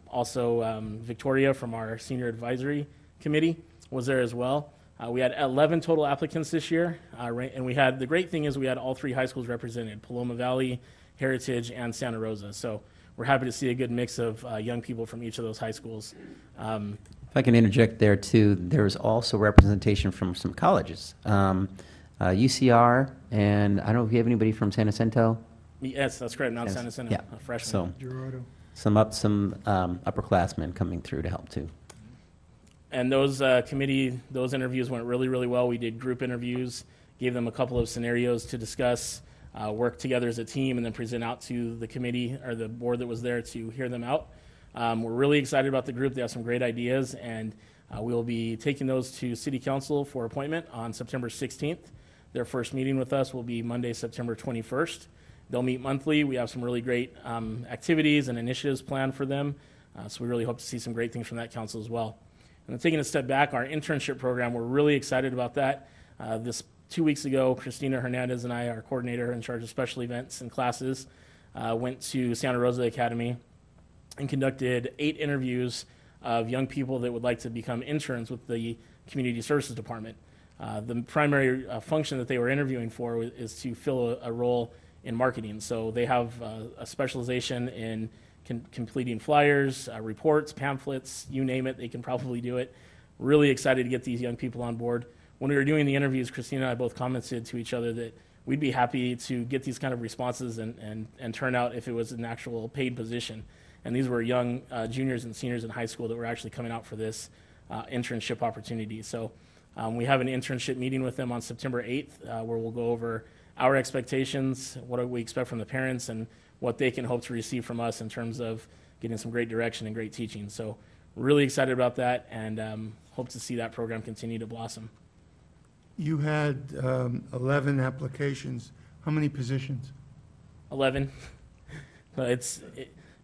Also, Victoria from our Senior Advisory Committee was there as well. We had 11 total applicants this year, and we had, the great thing is we had all 3 high schools represented, Paloma Valley, Heritage, and Santa Rosa. So we're happy to see a good mix of young people from each of those high schools. If I can interject there too, there was also representation from some colleges. UCR, and I don't know if you have anybody from San Jacinto. Yes, that's correct, Mount Yes. San Jacinto, Yeah. a freshman. So Gerardo? some upperclassmen coming through to help too. And those those interviews went really, really well. We did group interviews, gave them a couple of scenarios to discuss, work together as a team, and then present out to the committee or the board that was there to hear them out. We're really excited about the group. They have some great ideas, and we will be taking those to City Council for appointment on September 16th. Their first meeting with us will be Monday, September 21st. They'll meet monthly. We have some really great activities and initiatives planned for them, so we really hope to see some great things from that council as well. And then taking a step back, our internship program, we're really excited about that. This 2 weeks ago, Christina Hernandez and I, our coordinator in charge of special events and classes, went to Santa Rosa Academy and conducted 8 interviews of young people that would like to become interns with the Community Services Department. The primary function that they were interviewing for is to fill a role in marketing. So they have a specialization in completing flyers, reports, pamphlets, you name it, they can probably do it. Really excited to get these young people on board. When we were doing the interviews, Christina and I both commented to each other that we'd be happy to get these kind of responses and turn out if it was an actual paid position. And these were young juniors and seniors in high school that were actually coming out for this internship opportunity. So we have an internship meeting with them on September 8th where we'll go over our expectations, what we expect from the parents, and what they can hope to receive from us in terms of getting some great direction and great teaching. So really excited about that, and hope to see that program continue to blossom. You had 11 applications. How many positions? 11. But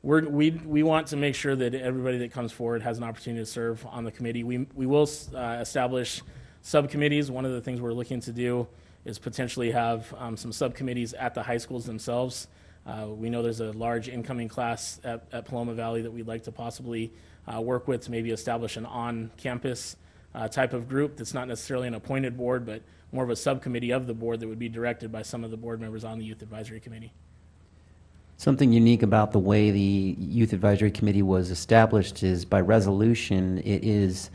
we want to make sure that everybody that comes forward has an opportunity to serve on the committee. We will establish subcommittees. One of the things we're looking to do is potentially have some subcommittees at the high schools themselves. We know there's a large incoming class at Paloma Valley that we'd like to possibly work with to maybe establish an on-campus type of group that's not necessarily an appointed board, but more of a subcommittee of the board that would be directed by some of the board members on the Youth Advisory Committee. Something unique about the way the Youth Advisory Committee was established is by resolution, it is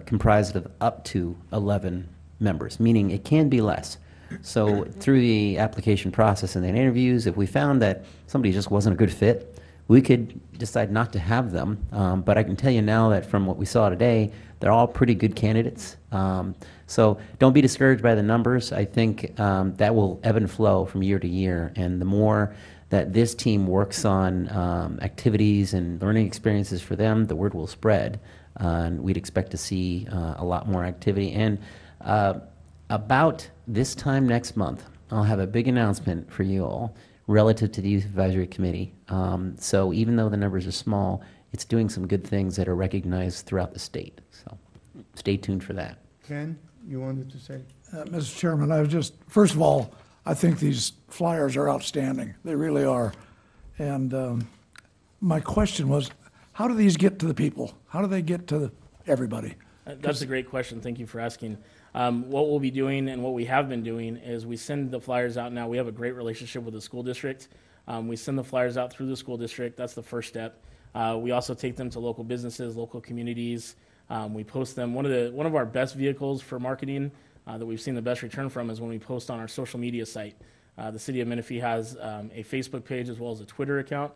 comprised of up to 11 members, meaning it can be less. So through the application process and the interviews, if we found that somebody just wasn't a good fit, we could decide not to have them. But I can tell you now that from what we saw today, they're all pretty good candidates. So don't be discouraged by the numbers. I think that will ebb and flow from year to year. And the more that this team works on activities and learning experiences for them, the word will spread. And we'd expect to see a lot more activity. And about this time next month, I'll have a big announcement for you all relative to the Youth Advisory Committee. So even though the numbers are small, it's doing some good things that are recognized throughout the state. So stay tuned for that. Ken, you wanted to say? Mr. Chairman, first of all, I think these flyers are outstanding. They really are. And my question was, how do these get to the people? How do they get to everybody? That's a great question. Thank you for asking. What we'll be doing and what we have been doing is we send the flyers out now. We have a great relationship with the school district. We send the flyers out through the school district. That's the first step. We also take them to local businesses, local communities. We post them. One of our best vehicles for marketing that we've seen the best return from is when we post on our social media site. The city of Menifee has a Facebook page as well as a Twitter account.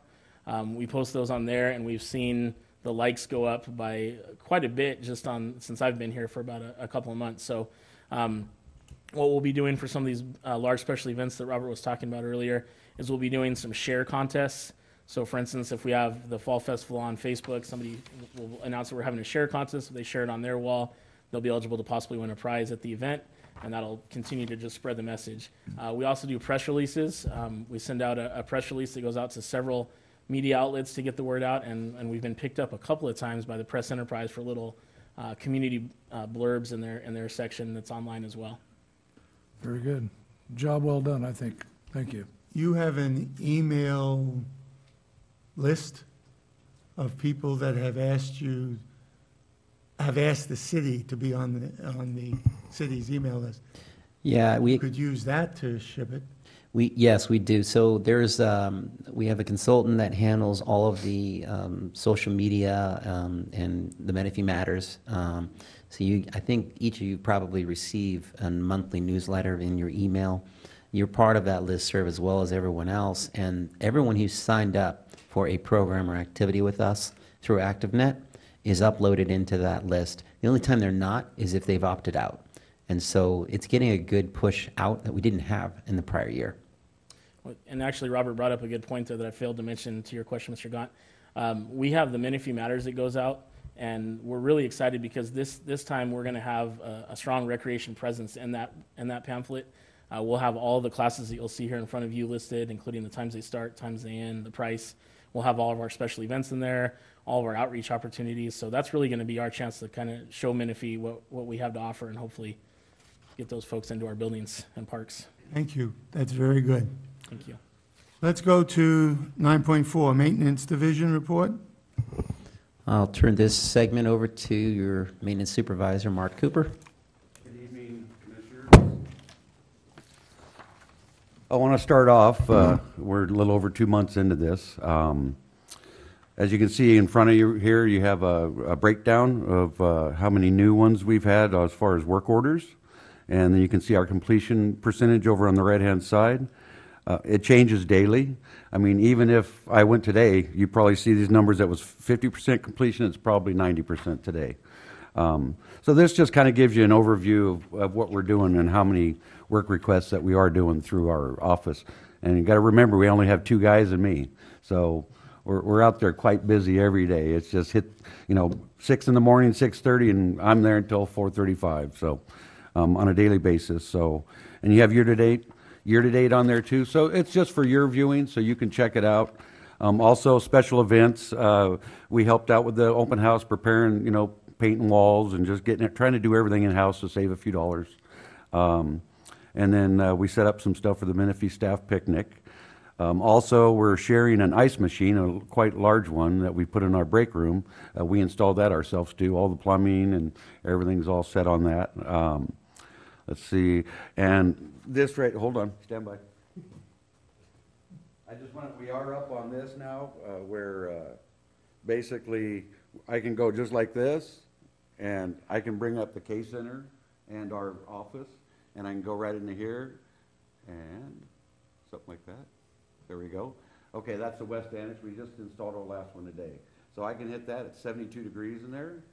We post those on there, and we've seen the likes go up by quite a bit just since I've been here for about a couple of months. So what we'll be doing for some of these large special events that Robert was talking about earlier is we'll be doing some share contests. So for instance, if we have the Fall Festival on Facebook, somebody will announce that we're having a share contest. If they share it on their wall, they'll be eligible to possibly win a prize at the event, and that'll continue to just spread the message. We also do press releases. We send out a press release that goes out to several media outlets to get the word out, and we've been picked up a couple of times by the Press Enterprise for little community blurbs in their section that's online as well. Very good. Job well done, I think. Thank you. You have an email list of people that have asked the city to be on the city's email list. Yeah, You could use that to ship it. Yes, we do. So we have a consultant that handles all of the social media and the Menifee Matters. I think each of you probably receive a monthly newsletter in your email. You're part of that listserv as well as everyone else, and everyone who's signed up for a program or activity with us through ActiveNet is uploaded into that list. The only time they're not is if they've opted out. And so it's getting a good push out that we didn't have in the prior year. And actually, Robert brought up a good point there that I failed to mention to your question, Mr. Gaunt. We have the Menifee Matters that goes out, and we're really excited because this time we're going to have a strong recreation presence in that pamphlet. We'll have all the classes that you'll see here in front of you listed, including the times they start, times they end, the price. We'll have all of our special events in there, all of our outreach opportunities. So that's really going to be our chance to kind of show Menifee what we have to offer and hopefully get those folks into our buildings and parks. Thank you. That's very good. Thank you. Let's go to 9.4, Maintenance Division Report. I'll turn this segment over to your maintenance supervisor, Mark Cooper. Good evening, Commissioners. I want to start off, we're a little over 2 months into this. As you can see in front of you here, you have a breakdown of how many new ones we've had as far as work orders. And then you can see our completion percentage over on the right-hand side. It changes daily. I mean, even if I went today, you probably see these numbers that was 50% completion, it's probably 90% today. So this just kind of gives you an overview of what we're doing and how many work requests that we are doing through our office. And you got to remember, we only have 2 guys and me. So we're out there quite busy every day. It's just hit, 6 in the morning, 6:30, and I'm there until 4:35. So on a daily basis. So, and you have year-to-date on there too. So it's just for your viewing, so you can check it out. Also, special events. We helped out with the open house, preparing, painting walls and just trying to do everything in-house to save a few dollars. And then we set up some stuff for the Menifee staff picnic. Also, we're sharing an ice machine, a quite large one that we put in our break room. We installed that ourselves too. All the plumbing and everything's all set on that. Let's see. And this hold on, stand by. We are up on this now, where basically I can go just like this, and I can bring up the K Center and our office, and I can go right into here, and something like that. There we go. Okay, that's the west annex. We just installed our last one today. So I can hit that at 72 degrees in there.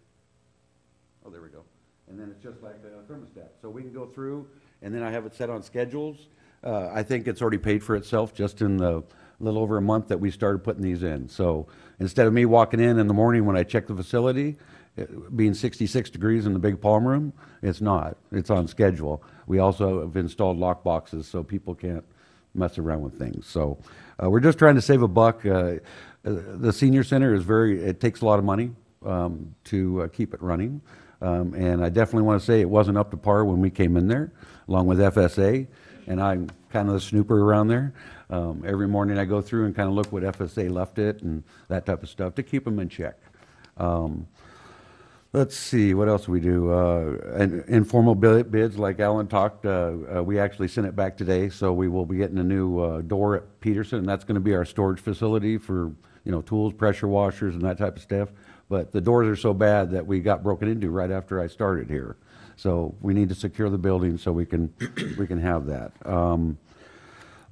Oh, there we go. And then it's just like a thermostat. So we can go through, and then I have it set on schedules. I think it's already paid for itself just in the little over a month that we started putting these in. So instead of me walking in the morning when I check the facility, being 66 degrees in the big palm room, it's not. It's on schedule. We also have installed lock boxes so people can't mess around with things. So we're just trying to save a buck. The senior center it takes a lot of money to keep it running. And I definitely want to say it wasn't up to par when we came in there, along with FSA. And I'm kind of the snooper around there. Every morning I go through and kind of look what FSA left it and that type of stuff to keep them in check. Let's see, what else we do? Informal bids, like Alan talked, we actually sent it back today, so we will be getting a new door at Peterson, and that's going to be our storage facility for tools, pressure washers, and that type of stuff. But the doors are so bad that we got broken into right after I started here. So we need to secure the building so we can have that.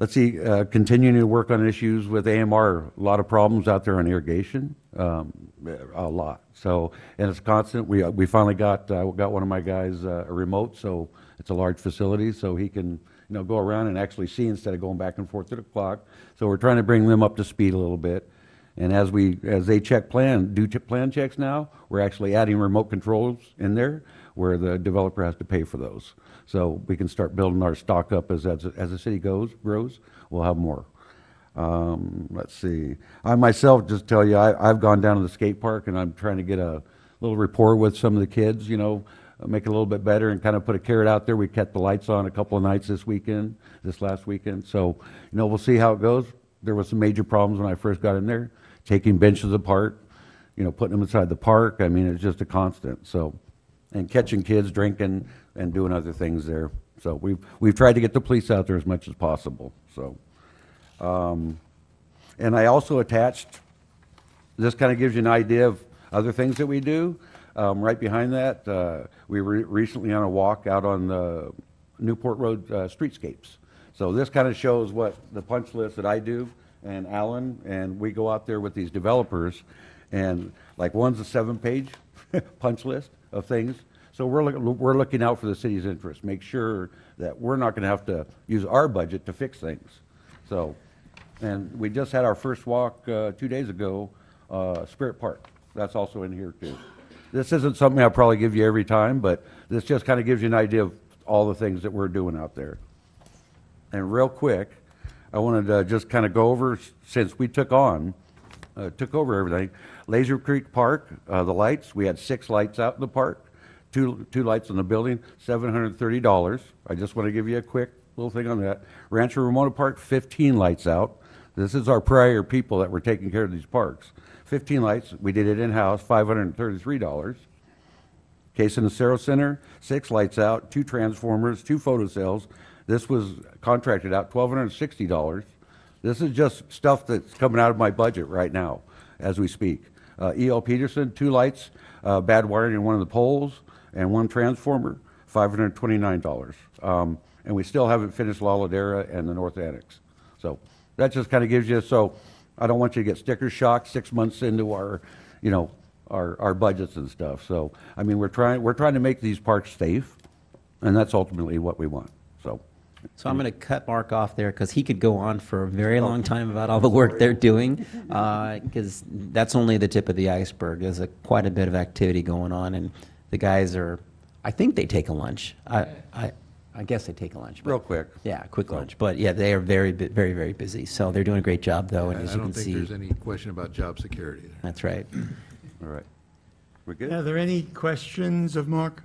Let's see, continuing to work on issues with AMR, a lot of problems out there on irrigation, a lot. So, and it's constant. We finally got one of my guys a remote, so it's a large facility, so he can, go around and actually see instead of going back and forth to the clock. So we're trying to bring them up to speed a little bit. And as they do plan checks now, we're actually adding remote controls in there where the developer has to pay for those. So we can start building our stock up as the city grows, we'll have more. Let's see. I myself, just tell you, I've gone down to the skate park and I'm trying to get a little rapport with some of the kids, make it a little bit better and kind of put a carrot out there. We kept the lights on a couple of nights this last weekend. So, we'll see how it goes. There was some major problems when I first got in there, taking benches apart, putting them inside the park. I mean, it's just a constant. So, and catching kids drinking and doing other things there. So we've tried to get the police out there as much as possible. So, and I also attached, this kind of gives you an idea of other things that we do. Right behind that, we were recently on a walk out on the Newport Road streetscapes. So this kind of shows what the punch list that I do and Alan, and we go out there with these developers, and like one's a 7-page punch list of things. So we're looking out for the city's interest, make sure that we're not going to have to use our budget to fix things. So, and we just had our first walk 2 days ago, Spirit Park. That's also in here too. This isn't something I'll probably give you every time, but this just kind of gives you an idea of all the things that we're doing out there. And real quick, I wanted to just kind of go over, since we took over everything, Laser Creek Park, the lights, we had 6 lights out in the park, two lights in the building, $730. I just want to give you a quick little thing on that. Rancho Ramona Park, 15 lights out. This is our prior people that were taking care of these parks. 15 lights, we did it in-house, $533. Case in the Cerro Center, 6 lights out, 2 transformers, 2 photo cells. This was contracted out, $1,260. This is just stuff that's coming out of my budget right now as we speak. E.L. Peterson, 2 lights, bad wiring in one of the poles, and 1 transformer, $529. And we still haven't finished La Ladera and the North Annex. So that just kind of gives you, so I don't want you to get sticker shock 6 months into our, our budgets and stuff. So, I mean, we're trying to make these parks safe, and that's ultimately what we want. So I'm going to cut Mark off there because he could go on for a very long time about all the work they're doing, because that's only the tip of the iceberg. There's quite a bit of activity going on, and the guys I think they take a lunch. I guess they take a lunch. Real quick. Yeah, quick lunch. But yeah, they are very, very, very busy. So they're doing a great job, though, and as you can see. I don't think there's any question about job security there. That's right. All right. We're good? Are there any questions of Mark?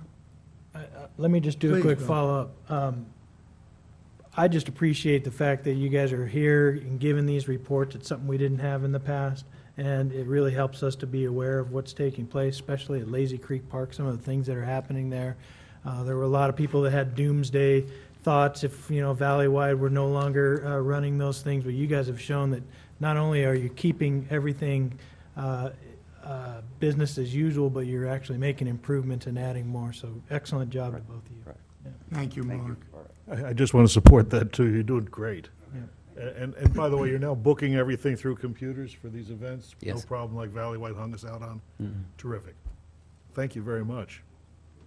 Let me just do a Please, quick Bill. follow-up. I just appreciate the fact that you guys are here and giving these reports. It's something we didn't have in the past, and it really helps us to be aware of what's taking place, especially at Lazy Creek Park, some of the things that are happening there. There were a lot of people that had doomsday thoughts if, Valley-wide were no longer running those things, but you guys have shown that not only are you keeping everything business as usual, but you're actually making improvements and adding more. So excellent job to both of you. Right. Yeah. Thank you, Mark. I just want to support that too. You're doing great. Yeah. And by the way, you're now booking everything through computers for these events? Yes. No problem like Valley White hung us out on? Terrific. Thank you very much.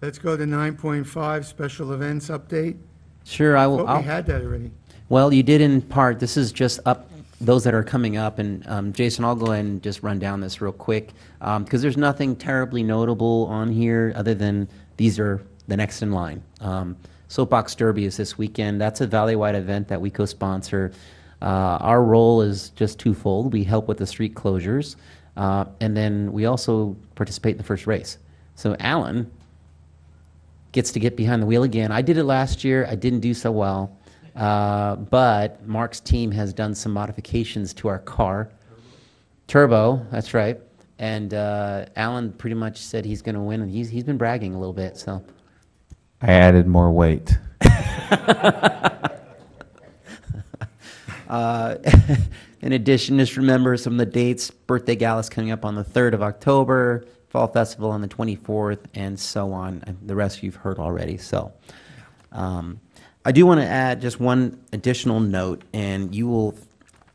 Let's go to 9.5, special events update. Sure, I will. Oh, we had that already. Well, you did in part. This is just those that are coming up. And Jason, I'll go ahead and just run down this real quick because there's nothing terribly notable on here other than these are the next in line. Soapbox Derby is this weekend. That's a Valley-wide event that we co-sponsor. Our role is just twofold. We help with the street closures, and then we also participate in the first race. So Alan gets to get behind the wheel again. I did it last year. I didn't do so well. But Mark's team has done some modifications to our car. Turbo, that's right. And Alan pretty much said he's going to win, and he's been bragging a little bit. So I added more weight. In addition, just remember some of the dates. Birthday Gala is coming up on the 3rd of October, Fall Festival on the 24th, and so on. And the rest you've heard already. So I do want to add just one additional note, and you will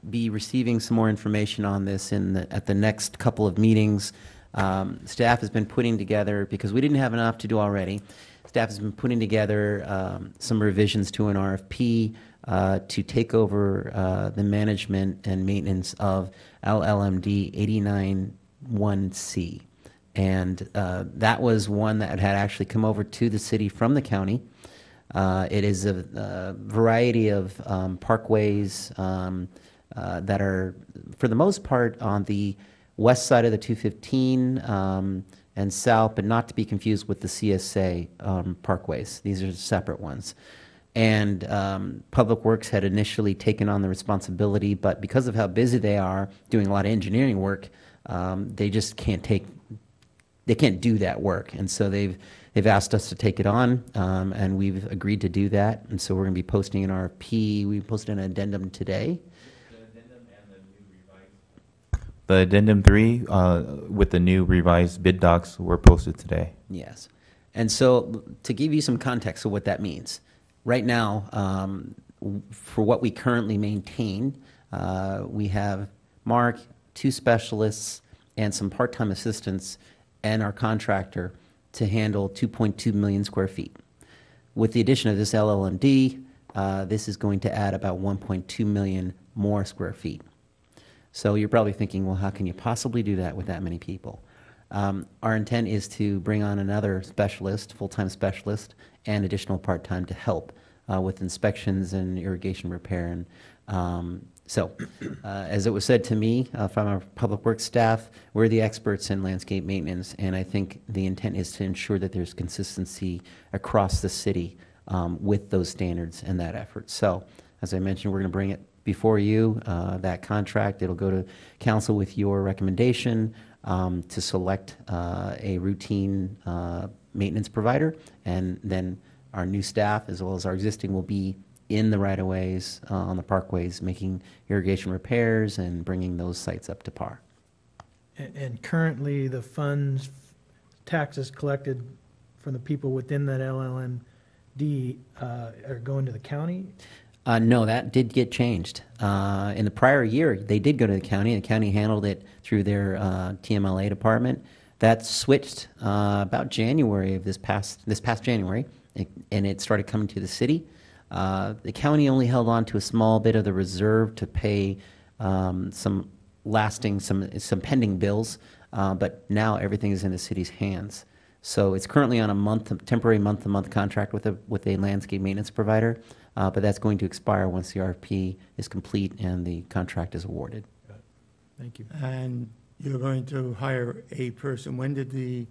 be receiving some more information on this at the next couple of meetings. Staff has been putting together, because we didn't have enough to do already, staff has been putting together some revisions to an RFP to take over the management and maintenance of LLMD 891C. And that was one that had actually come over to the city from the county. It is a variety of parkways that are, for the most part, on the west side of the 215 and south, but not to be confused with the CSA parkways. These are separate ones. And Public Works had initially taken on the responsibility, but because of how busy they are doing a lot of engineering work, they just can't do that work. And so they've asked us to take it on, and we've agreed to do that. And so we're going to be posting an RFP. We posted an addendum today. The addendum 3 with the new revised bid docs were posted today. Yes. And so to give you some context of what that means, right now, for what we currently maintain, we have Mark, 2 specialists, and some part-time assistants, and our contractor to handle 2.2 million square feet. With the addition of this LLMD, this is going to add about 1.2 million more square feet. So you're probably thinking, well, how can you possibly do that with that many people? Our intent is to bring on another specialist, full-time specialist, and additional part-time to help with inspections and irrigation repair. And as it was said to me from our Public Works staff, we're the experts in landscape maintenance, and I think the intent is to ensure that there's consistency across the city with those standards and that effort. So, as I mentioned, we're going to bring it before you, that contract. It'll go to council with your recommendation to select a routine maintenance provider, and then our new staff, as well as our existing, will be in the right-of-ways, on the parkways, making irrigation repairs and bringing those sites up to par. And currently, the funds, taxes collected from the people within that LLMD are going to the county? No, that did get changed. In the prior year, they did go to the county. The county handled it through their TMLA department. That switched about January of this past January, and it started coming to the city. The county only held on to a small bit of the reserve to pay some pending bills, but now everything is in the city's hands. So it's currently on a temporary month-to-month contract with a landscape maintenance provider, but that's going to expire once the RFP is complete and the contract is awarded. Thank you. And you're going to hire a person. When do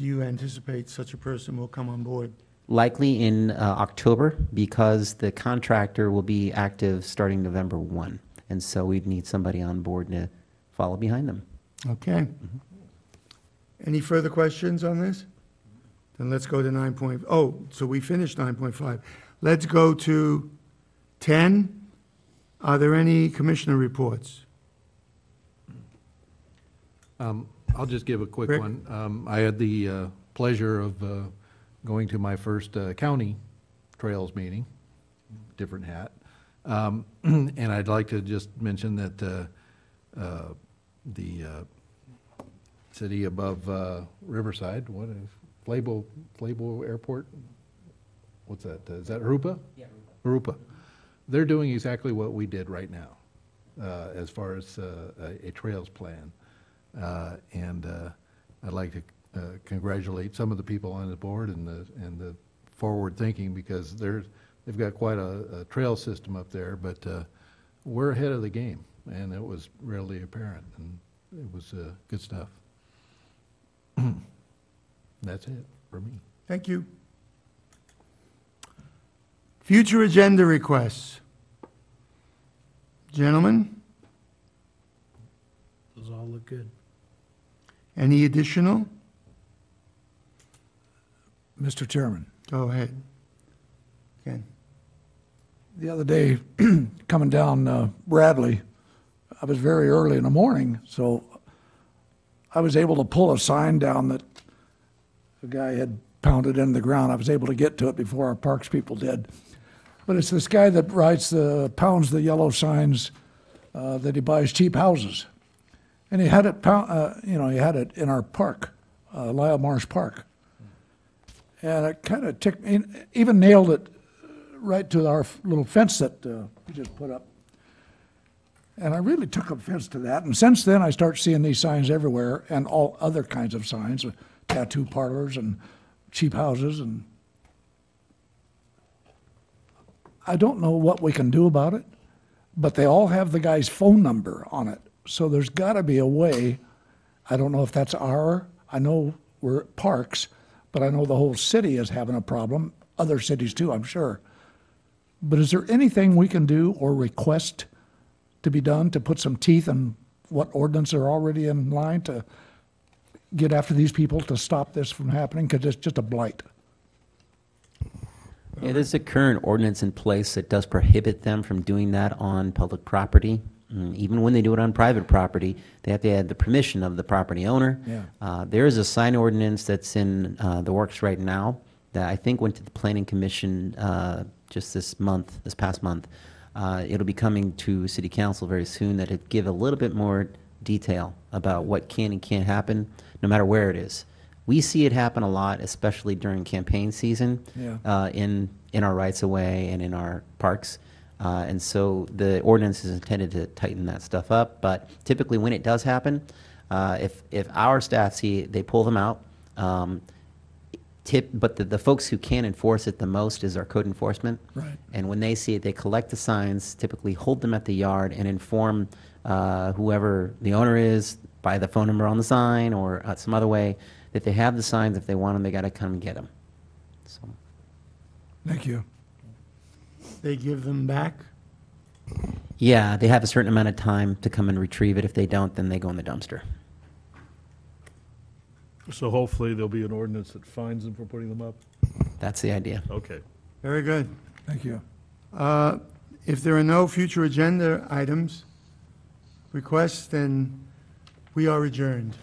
you anticipate such a person will come on board? Likely in October, because the contractor will be active starting November 1. And so we'd need somebody on board to follow behind them. Okay. Any further questions on this? Then let's go to 9. So we finished 9.5. Let's go to 10. Are there any commissioner reports? I'll just give a quick Rick? one. I had the pleasure of going to my first county trails meeting, different hat. And I'd like to just mention that the city above Riverside, what is Flabo Airport? What's that? Is that Arupa? Yeah, Arupa. They're doing exactly what we did right now, as far as a trails plan. And I'd like to congratulate some of the people on the board and the forward thinking, because they've got quite a trail system up there, but we're ahead of the game, and it was readily apparent, and it was good stuff. That's it for me. Thank you. Future agenda requests. Gentlemen, Those all look good. any additional? Mr. Chairman, Go ahead. Ken? the other day, coming down Bradley, I was very early in the morning, so I was able to pull a sign down that a guy had pounded into the ground. I was able to get to it before our parks people did. But it's this guy that pounds the yellow signs that he buys cheap houses. And he had it he had it in our park, Lyle Marsh Park. And it kind of ticked me, even nailed it right to our little fence that we just put up. And I really took offense to that. And since then, I start seeing these signs everywhere and all other kinds of signs, tattoo parlors and cheap houses. And I don't know what we can do about it, but they all have the guy's phone number on it. So there's got to be a way. I don't know if that's I know we're at parks, but I know the whole city is having a problem. Other cities too, I'm sure. But is there anything we can do or request to be done to put some teeth in what ordinance are already in line to get after these people to stop this from happening? Because it's just a blight. Yeah, there's a current ordinance in place that does prohibit them from doing that on public property. Even when they do it on private property, they have to have the permission of the property owner. Yeah. There is a sign ordinance that's in the works right now that I think went to the Planning Commission just this past month. It'll be coming to City Council very soon that it give a little bit more detail about what can and can't happen, no matter where it is. We see it happen a lot, especially during campaign season, Yeah. in our rights-of-way and in our parks. And so the ordinance is intended to tighten that stuff up. But typically when it does happen, if our staff see it, they pull them out. But the folks who can enforce it the most is our code enforcement. Right. And when they see it, they collect the signs, typically hold them at the yard, and inform whoever the owner is by the phone number on the sign or some other way that they have the signs. If they want them, they got to come and get them. So. Thank you. They give them back? Yeah, they have a certain amount of time to come and retrieve it. If they don't, then they go in the dumpster. So hopefully there'll be an ordinance that fines them for putting them up? That's the idea. Okay. Very good. Thank you. If there are no future agenda items, requests, then we are adjourned.